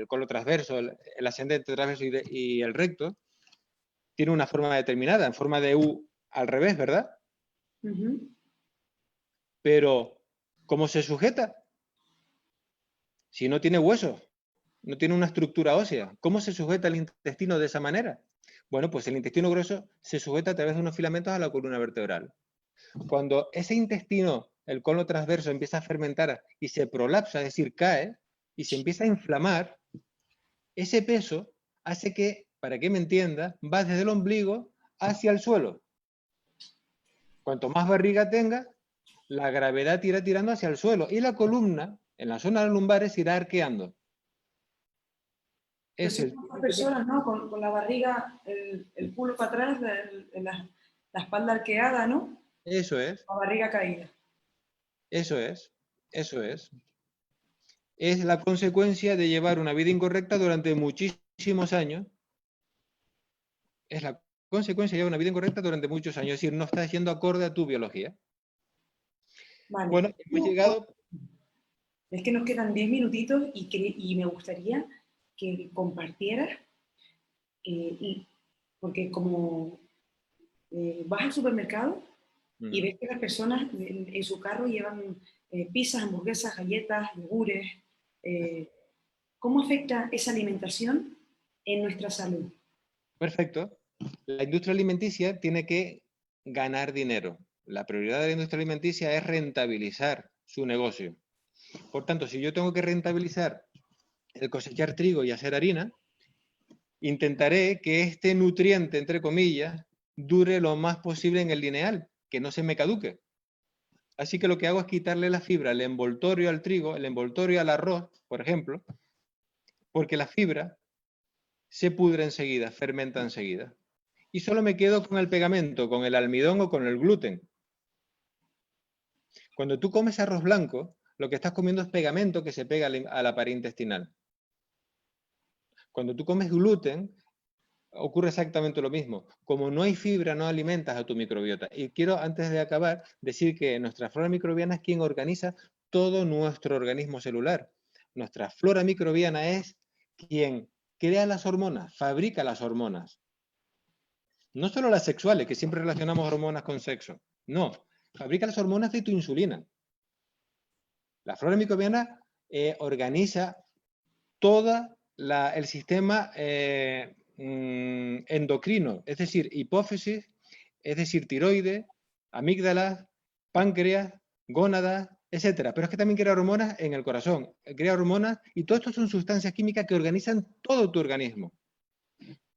colon transverso, el ascendente, transverso y el recto, tiene una forma determinada, en forma de U al revés, ¿verdad? Pero, ¿cómo se sujeta? Si no tiene huesos, no tiene una estructura ósea, ¿cómo se sujeta el intestino de esa manera? Bueno, pues el intestino grueso se sujeta a través de unos filamentos a la columna vertebral. Cuando ese intestino, el colon transverso, empieza a fermentar y se prolapsa, es decir, cae, y se empieza a inflamar, ese peso hace que, para que me entienda, va desde el ombligo hacia el suelo. Cuanto más barriga tenga, la gravedad irá tirando hacia el suelo y la columna, en la zona lumbares, irá arqueando. Es Entonces, el muchas personas, ¿no? Con la barriga, el culo para atrás, la espalda arqueada, ¿no? Eso es, La barriga caída. eso es, eso es. Es la consecuencia de llevar una vida incorrecta durante muchísimos años. Es la consecuencia de llevar una vida incorrecta durante muchos años. Es decir, no está siendo acorde a tu biología. Vale. Bueno, hemos llegado. Es que nos quedan 10 minutitos y me gustaría que compartieras, porque como vas al supermercado y ves que las personas en su carro llevan pizzas, hamburguesas, galletas, yogures, ¿cómo afecta esa alimentación en nuestra salud? Perfecto. La industria alimenticia tiene que ganar dinero. La prioridad de la industria alimenticia es rentabilizar su negocio. Por tanto, si yo tengo que rentabilizar el cosechar trigo y hacer harina, intentaré que este nutriente, entre comillas, dure lo más posible en el lineal, que no se me caduque. Así que lo que hago es quitarle la fibra, el envoltorio al trigo, el envoltorio al arroz, por ejemplo, porque la fibra se pudre enseguida, fermenta enseguida. Y solo me quedo con el pegamento, con el almidón o con el gluten. Cuando tú comes arroz blanco, lo que estás comiendo es pegamento que se pega a la pared intestinal. Cuando tú comes gluten, ocurre exactamente lo mismo. Como no hay fibra, no alimentas a tu microbiota. Y quiero, antes de acabar, decir que nuestra flora microbiana es quien organiza todo nuestro organismo celular. Nuestra flora microbiana es quien crea las hormonas, fabrica las hormonas. No solo las sexuales, que siempre relacionamos hormonas con sexo. No, fabrica las hormonas de tu insulina. La flora microbiana organiza todo el sistema endocrino, es decir, hipófisis, es decir, tiroides, amígdalas, páncreas, gónadas, etcétera. Pero es que también crea hormonas en el corazón, crea hormonas y todo esto son sustancias químicas que organizan todo tu organismo.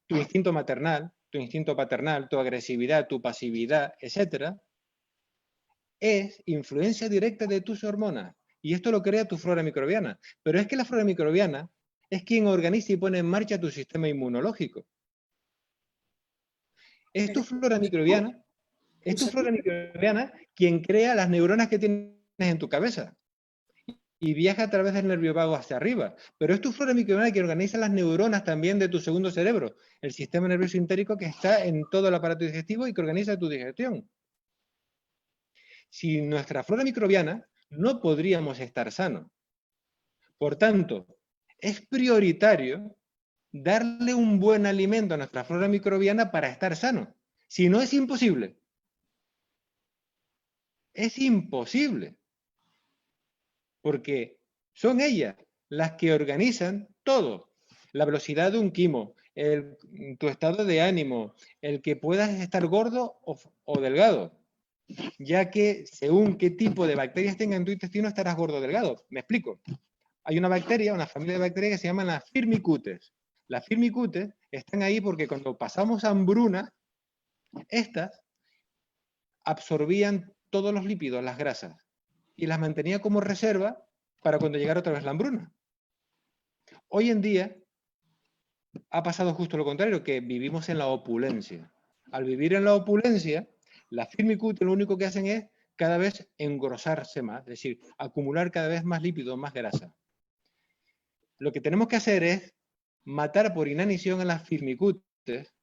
Tu instinto maternal, tu instinto paternal, tu agresividad, tu pasividad, etcétera, es influencia directa de tus hormonas. Y esto lo crea tu flora microbiana. Pero es que la flora microbiana es quien organiza y pone en marcha tu sistema inmunológico. Es tu flora microbiana, quien crea las neuronas que tienes en tu cabeza y viaja a través del nervio vago hacia arriba. Pero es tu flora microbiana que organiza las neuronas también de tu segundo cerebro, el sistema nervioso entérico que está en todo el aparato digestivo y que organiza tu digestión. Sin nuestra flora microbiana no podríamos estar sanos. Por tanto, es prioritario darle un buen alimento a nuestra flora microbiana para estar sano. Si no, es imposible. Es imposible. Porque son ellas las que organizan todo. La velocidad de un quimo, tu estado de ánimo, el que puedas estar gordo o delgado. Ya que según qué tipo de bacterias tenga en tu intestino estarás gordo o delgado. Me explico. Hay una bacteria, una familia de bacterias que se llaman las firmicutes. Las firmicutes están ahí porque cuando pasamos hambruna, estas absorbían todos los lípidos, las grasas, y las mantenía como reserva para cuando llegara otra vez la hambruna. Hoy en día ha pasado justo lo contrario, que vivimos en la opulencia. Al vivir en la opulencia, las firmicutes lo único que hacen es cada vez engrosarse más, es decir, acumular cada vez más lípidos, más grasa. Lo que tenemos que hacer es matar por inanición a las firmicutes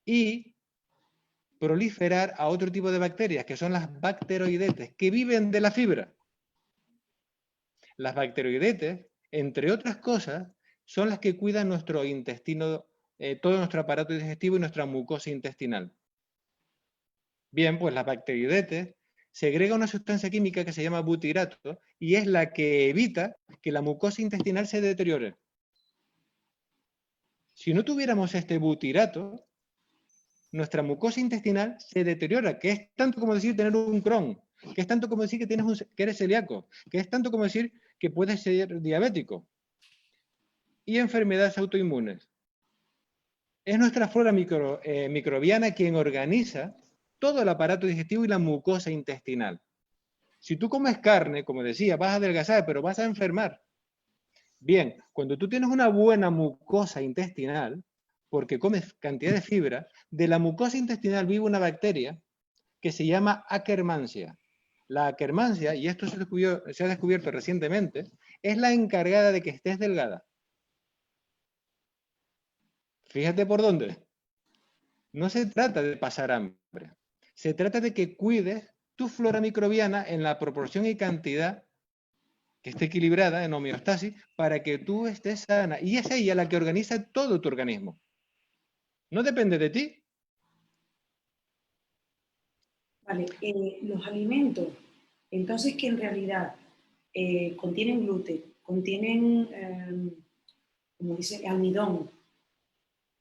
y proliferar a otro tipo de bacterias, que son las bacteroidetes, que viven de la fibra. Las bacteroidetes, entre otras cosas, son las que cuidan nuestro intestino, todo nuestro aparato digestivo y nuestra mucosa intestinal. Bien, pues las bacteroidetes segrega una sustancia química que se llama butirato y es la que evita que la mucosa intestinal se deteriore. Si no tuviéramos este butirato, nuestra mucosa intestinal se deteriora, que es tanto como decir tener un Crohn, que es tanto como decir que eres celíaco, que es tanto como decir que puedes ser diabético. Y enfermedades autoinmunes. Es nuestra flora microbiana quien organiza todo el aparato digestivo y la mucosa intestinal. Si tú comes carne, como decía, vas a adelgazar, pero vas a enfermar. Bien, cuando tú tienes una buena mucosa intestinal, porque comes cantidad de fibra, de la mucosa intestinal vive una bacteria que se llama Akkermansia. La Akkermansia, y esto se ha descubierto recientemente, es la encargada de que estés delgada. Fíjate por dónde. No se trata de pasar hambre. Se trata de que cuides tu flora microbiana en la proporción y cantidad que esté equilibrada, en homeostasis, para que tú estés sana. Y es ella la que organiza todo tu organismo. No depende de ti. Vale, los alimentos, entonces que en realidad contienen gluten, contienen, como dice, almidón,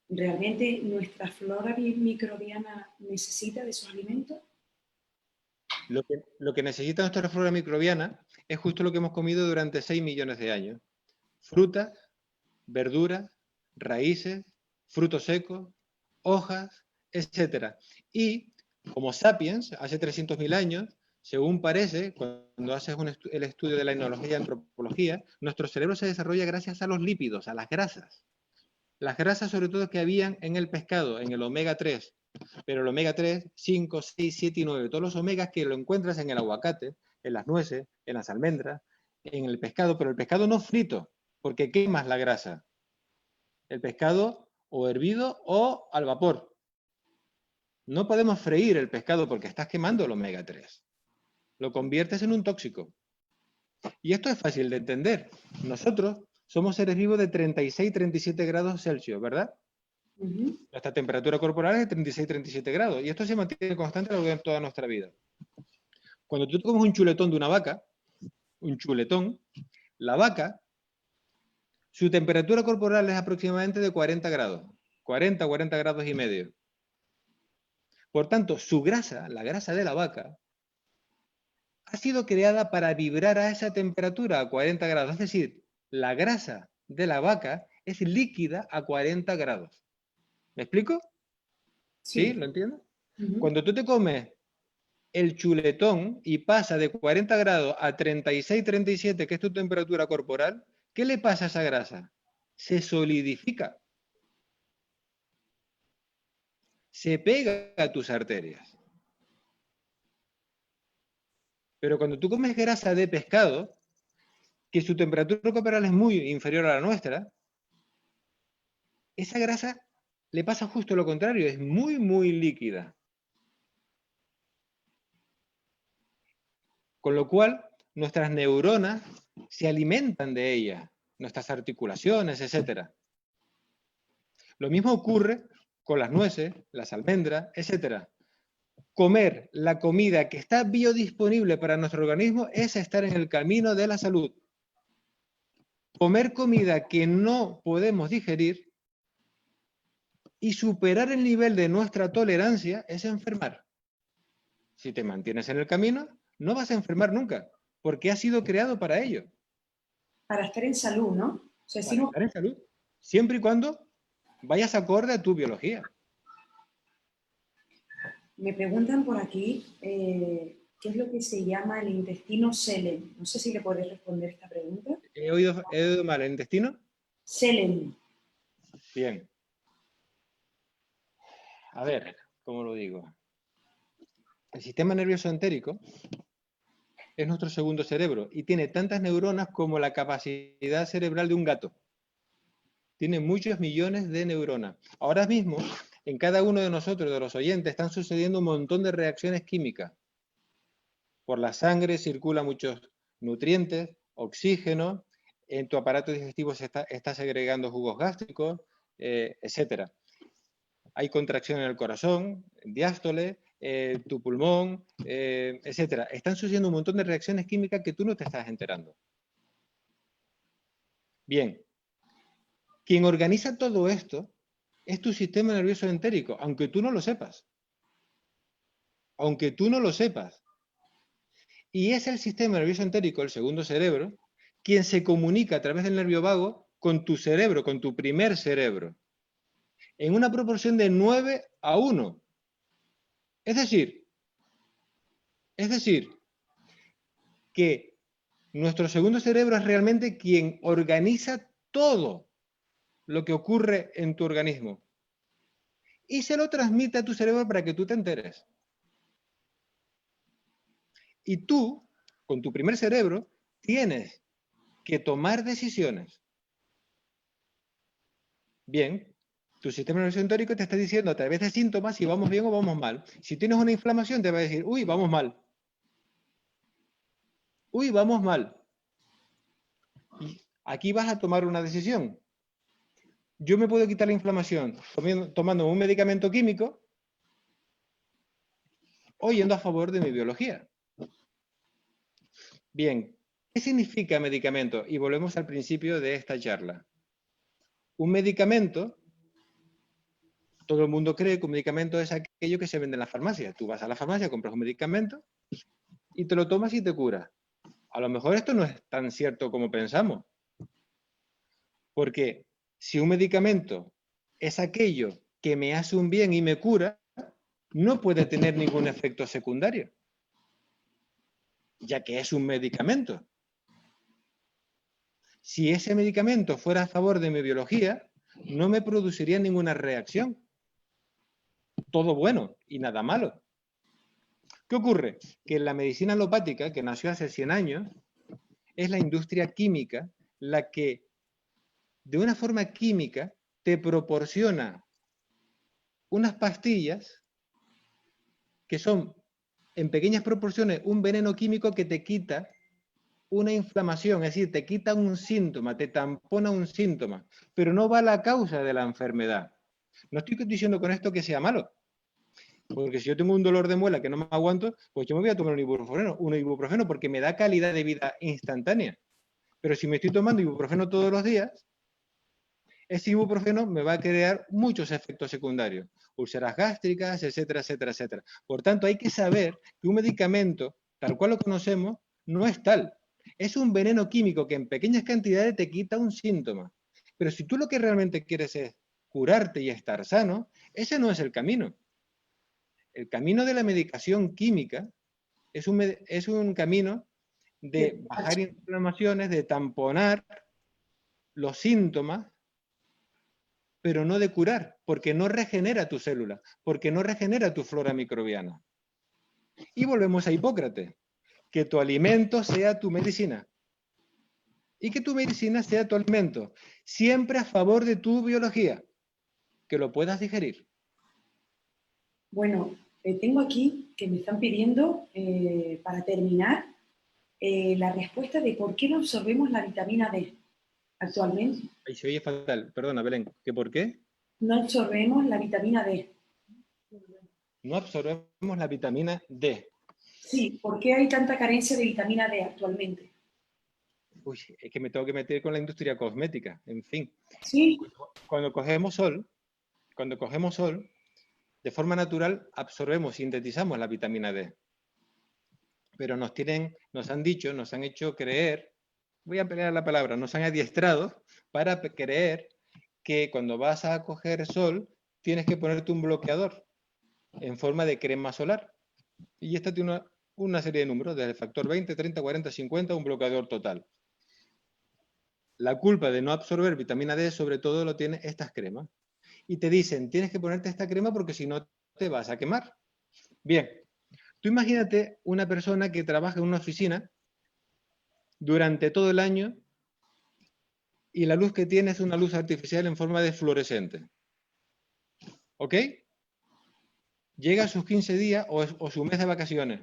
¿realmente nuestra flora microbiana necesita de esos alimentos? Lo que necesita nuestra flora microbiana es justo lo que hemos comido durante 6 millones de años. Frutas, verduras, raíces, frutos secos, hojas, etc. Y como sapiens, hace 300.000 años, según parece, cuando haces el estudio de la etnología y antropología, nuestro cerebro se desarrolla gracias a los lípidos, a las grasas. Las grasas sobre todo que habían en el pescado, en el omega 3, pero el omega 3, 5, 6, 7 y 9, todos los omegas que lo encuentras en el aguacate, en las nueces, en las almendras, en el pescado, pero el pescado no frito, porque quemas la grasa. El pescado o hervido o al vapor. No podemos freír el pescado porque estás quemando el omega 3. Lo conviertes en un tóxico. Y esto es fácil de entender. Nosotros somos seres vivos de 36-37 grados Celsius, ¿verdad? Nuestra temperatura corporal es de 36-37 grados. Y esto se mantiene constante a lo largo de toda nuestra vida. Cuando tú comes un chuletón de una vaca, un chuletón, la vaca, su temperatura corporal es aproximadamente de 40 grados. 40 grados y medio. Por tanto, su grasa, la grasa de la vaca, ha sido creada para vibrar a esa temperatura, a 40 grados. Es decir, la grasa de la vaca es líquida a 40 grados. ¿Me explico? ¿Sí? Sí. ¿Lo entiendes? Cuando tú te comes el chuletón y pasa de 40 grados a 36-37, que es tu temperatura corporal, ¿qué le pasa a esa grasa? Se solidifica. Se pega a tus arterias. Pero cuando tú comes grasa de pescado, que su temperatura corporal es muy inferior a la nuestra, esa grasa le pasa justo lo contrario, es muy, muy líquida. Con lo cual, nuestras neuronas se alimentan de ella, nuestras articulaciones, etc. Lo mismo ocurre con las nueces, las almendras, etc. Comer la comida que está biodisponible para nuestro organismo es estar en el camino de la salud. Comer comida que no podemos digerir y superar el nivel de nuestra tolerancia es enfermar. Si te mantienes en el camino, no vas a enfermar nunca, porque has sido creado para ello. Para estar en salud, ¿no? O sea, Para estar en salud. Siempre y cuando vayas acorde a tu biología. Me preguntan por aquí qué es lo que se llama el intestino Selim. No sé si le puedes responder esta pregunta. ¿He oído mal el intestino? Selim. Bien. A ver, ¿cómo lo digo? El sistema nervioso entérico es nuestro segundo cerebro y tiene tantas neuronas como la capacidad cerebral de un gato. Tiene muchos millones de neuronas. Ahora mismo, en cada uno de nosotros, de los oyentes, están sucediendo un montón de reacciones químicas. Por la sangre circulan muchos nutrientes, oxígeno, en tu aparato digestivo se está segregando jugos gástricos, etc. Hay contracción en el corazón, diástole, tu pulmón, etc. Están sucediendo un montón de reacciones químicas que tú no te estás enterando. Bien, Quien organiza todo esto es tu sistema nervioso entérico, aunque tú no lo sepas. Aunque tú no lo sepas. Y es el sistema nervioso entérico, el segundo cerebro, quien se comunica a través del nervio vago con tu cerebro, con tu primer cerebro, en una proporción de 9:1. Es decir, que nuestro segundo cerebro es realmente quien organiza todo lo que ocurre en tu organismo y se lo transmite a tu cerebro para que tú te enteres. Y tú, con tu primer cerebro, tienes que tomar decisiones. Bien, tu sistema nervioso entérico te está diciendo a través de síntomas si vamos bien o vamos mal. Si tienes una inflamación te va a decir, uy, vamos mal. Uy, vamos mal. Y aquí vas a tomar una decisión. Yo me puedo quitar la inflamación tomando un medicamento químico o yendo a favor de mi biología. Bien, ¿qué significa medicamento? Y volvemos al principio de esta charla. Un medicamento, todo el mundo cree que un medicamento es aquello que se vende en la farmacia. Tú vas a la farmacia, compras un medicamento y te lo tomas y te cura. A lo mejor esto no es tan cierto como pensamos. Porque si un medicamento es aquello que me hace un bien y me cura, no puede tener ningún efecto secundario, ya que es un medicamento. Si ese medicamento fuera a favor de mi biología, no me produciría ninguna reacción. Todo bueno y nada malo. ¿Qué ocurre? Que en la medicina alopática, que nació hace 100 años, es la industria química la que, de una forma química, te proporciona unas pastillas que son, en pequeñas proporciones, un veneno químico que te quita una inflamación, es decir, te quita un síntoma, te tampona un síntoma, pero no va a la causa de la enfermedad. No estoy diciendo con esto que sea malo, porque si yo tengo un dolor de muela que no me aguanto, pues yo me voy a tomar un ibuprofeno porque me da calidad de vida instantánea. Pero si me estoy tomando ibuprofeno todos los días, ese ibuprofeno me va a crear muchos efectos secundarios, úlceras gástricas, etcétera, etcétera, etcétera. Por tanto, hay que saber que un medicamento, tal cual lo conocemos, no es tal. Es un veneno químico que en pequeñas cantidades te quita un síntoma. Pero si tú lo que realmente quieres es curarte y estar sano, ese no es el camino. El camino de la medicación química es un camino de bajar inflamaciones, de tamponar los síntomas, pero no de curar, porque no regenera tu célula, porque no regenera tu flora microbiana. Y volvemos a Hipócrates, que tu alimento sea tu medicina y que tu medicina sea tu alimento, siempre a favor de tu biología, que lo puedas digerir. Bueno, tengo aquí que me están pidiendo, para terminar, la respuesta de por qué no absorbemos la vitamina D actualmente. Ahí se oye fatal, perdona Belén, ¿que por qué? No absorbemos la vitamina D. No absorbemos la vitamina D. Sí, ¿por qué hay tanta carencia de vitamina D actualmente? Uy, es que me tengo que meter con la industria cosmética, en fin. Sí. Cuando cogemos sol, de forma natural absorbemos, sintetizamos la vitamina D. Pero nos han dicho, nos han hecho creer, voy a pelear la palabra, nos han adiestrado para creer que cuando vas a coger sol tienes que ponerte un bloqueador en forma de crema solar. Y esta tiene una serie de números, desde el factor 20, 30, 40, 50, un bloqueador total. La culpa de no absorber vitamina D sobre todo lo tiene estas cremas. Y te dicen, tienes que ponerte esta crema porque si no te vas a quemar. Bien, tú imagínate una persona que trabaja en una oficina durante todo el año y la luz que tiene es una luz artificial en forma de fluorescente. ¿Ok? Llega a sus 15 días o su mes de vacaciones.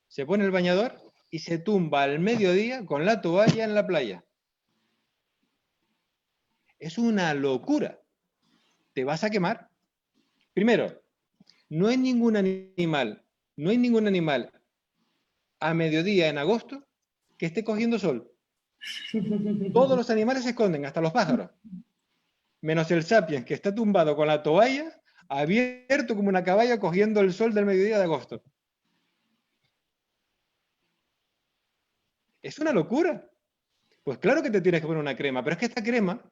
Se pone el bañador y se tumba al mediodía con la toalla en la playa. Es una locura. Te vas a quemar. Primero, no hay ningún animal a mediodía en agosto que esté cogiendo sol. Todos los animales se esconden, hasta los pájaros. menos el Sapiens, que está tumbado con la toalla, abierto como una caballa cogiendo el sol del mediodía de agosto. Es una locura. Pues claro que te tienes que poner una crema, pero es que esta crema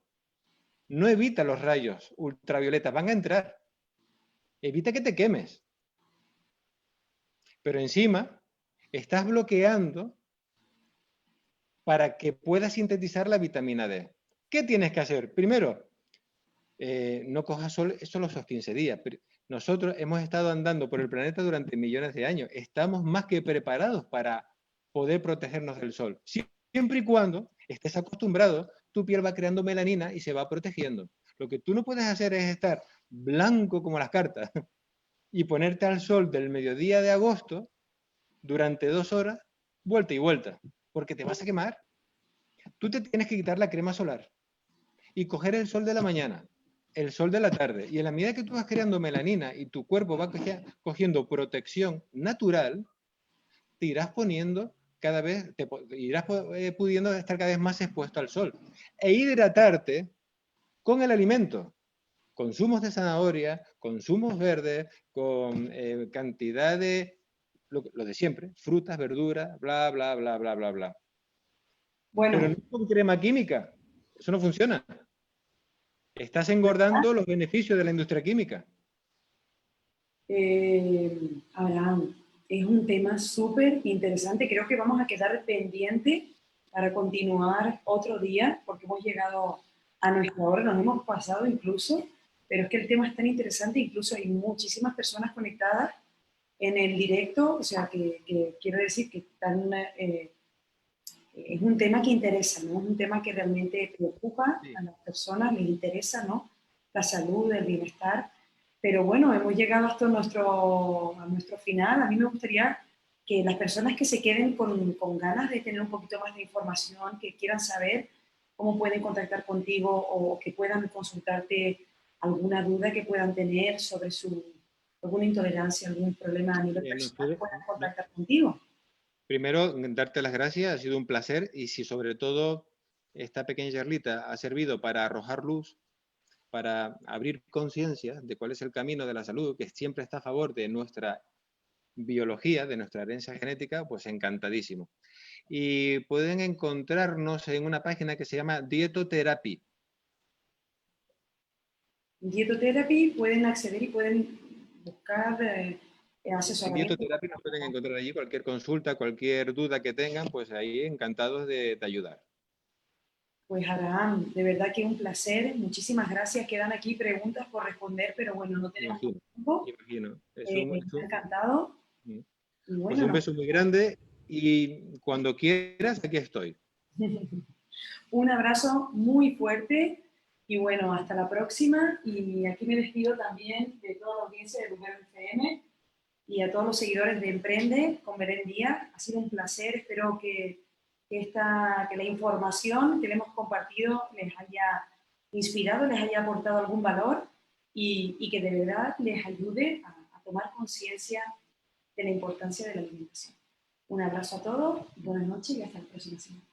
no evita los rayos ultravioletas, van a entrar. Evita que te quemes. Pero encima estás bloqueando para que puedas sintetizar la vitamina D. ¿Qué tienes que hacer? Primero, no cojas sol solo esos 15 días. Nosotros hemos estado andando por el planeta durante millones de años. Estamos más que preparados para poder protegernos del sol. Siempre y cuando estés acostumbrado, tu piel va creando melanina y se va protegiendo. Lo que tú no puedes hacer es estar blanco como las cartas y ponerte al sol del mediodía de agosto durante 2 horas, vuelta y vuelta, porque te vas a quemar. Tú te tienes que quitar la crema solar y coger el sol de la mañana, el sol de la tarde, y en la medida que tú vas creando melanina y tu cuerpo va cogiendo protección natural, te irás poniendo cada vez, te irás pudiendo estar cada vez más expuesto al sol. E hidratarte con el alimento. Consumos de zanahoria, consumos verdes, con cantidad de lo de siempre, frutas, verduras, bla, bla, bla, bla, bla, bla. Pero Bueno, no con crema química. Eso no funciona. Estás engordando los beneficios de la industria química. Abraham, es un tema súper interesante. Creo que vamos a quedar pendiente para continuar otro día, porque hemos llegado a nuestra hora, nos hemos pasado incluso, pero es que el tema es tan interesante, incluso hay muchísimas personas conectadas en el directo, o sea, que quiero decir que están, es un tema que interesa, ¿no? Es un tema que realmente preocupa Sí. a las personas, les interesa, ¿no? La salud, el bienestar. Pero bueno, hemos llegado hasta a nuestro final. A mí me gustaría que las personas que se queden con ganas de tener un poquito más de información, que quieran saber cómo pueden contactar contigo o que puedan consultarte alguna duda que puedan tener sobre alguna intolerancia, algún problema a nivel personal, puedan contactar contigo. Primero, darte las gracias, ha sido un placer y si sobre todo esta pequeña charlita ha servido para arrojar luz, para abrir conciencia de cuál es el camino de la salud, que siempre está a favor de nuestra biología, de nuestra herencia genética, pues encantadísimo. Y pueden encontrarnos en una página que se llama Dietotherapy. Dietotherapy pueden acceder y pueden buscar En asesoramiento. Dietotherapy nos pueden encontrar allí cualquier consulta, cualquier duda que tengan, pues ahí encantados de ayudar. Pues Abraham, de verdad que un placer, muchísimas gracias. Quedan aquí preguntas por responder, pero bueno, no tenemos Imagino, tiempo. imagino. Me ha encantado. Y Pues bueno, un beso muy grande y cuando quieras, aquí estoy. un abrazo muy fuerte y bueno, hasta la próxima. Y aquí me despido también de toda la audiencia de Rumbero FM y a todos los seguidores de Emprende con Belén Díaz. Ha sido un placer, espero que la información que le hemos compartido les haya inspirado, les haya aportado algún valor y que de verdad les ayude a tomar conciencia de la importancia de la alimentación. Un abrazo a todos, buenas noches y hasta la próxima semana.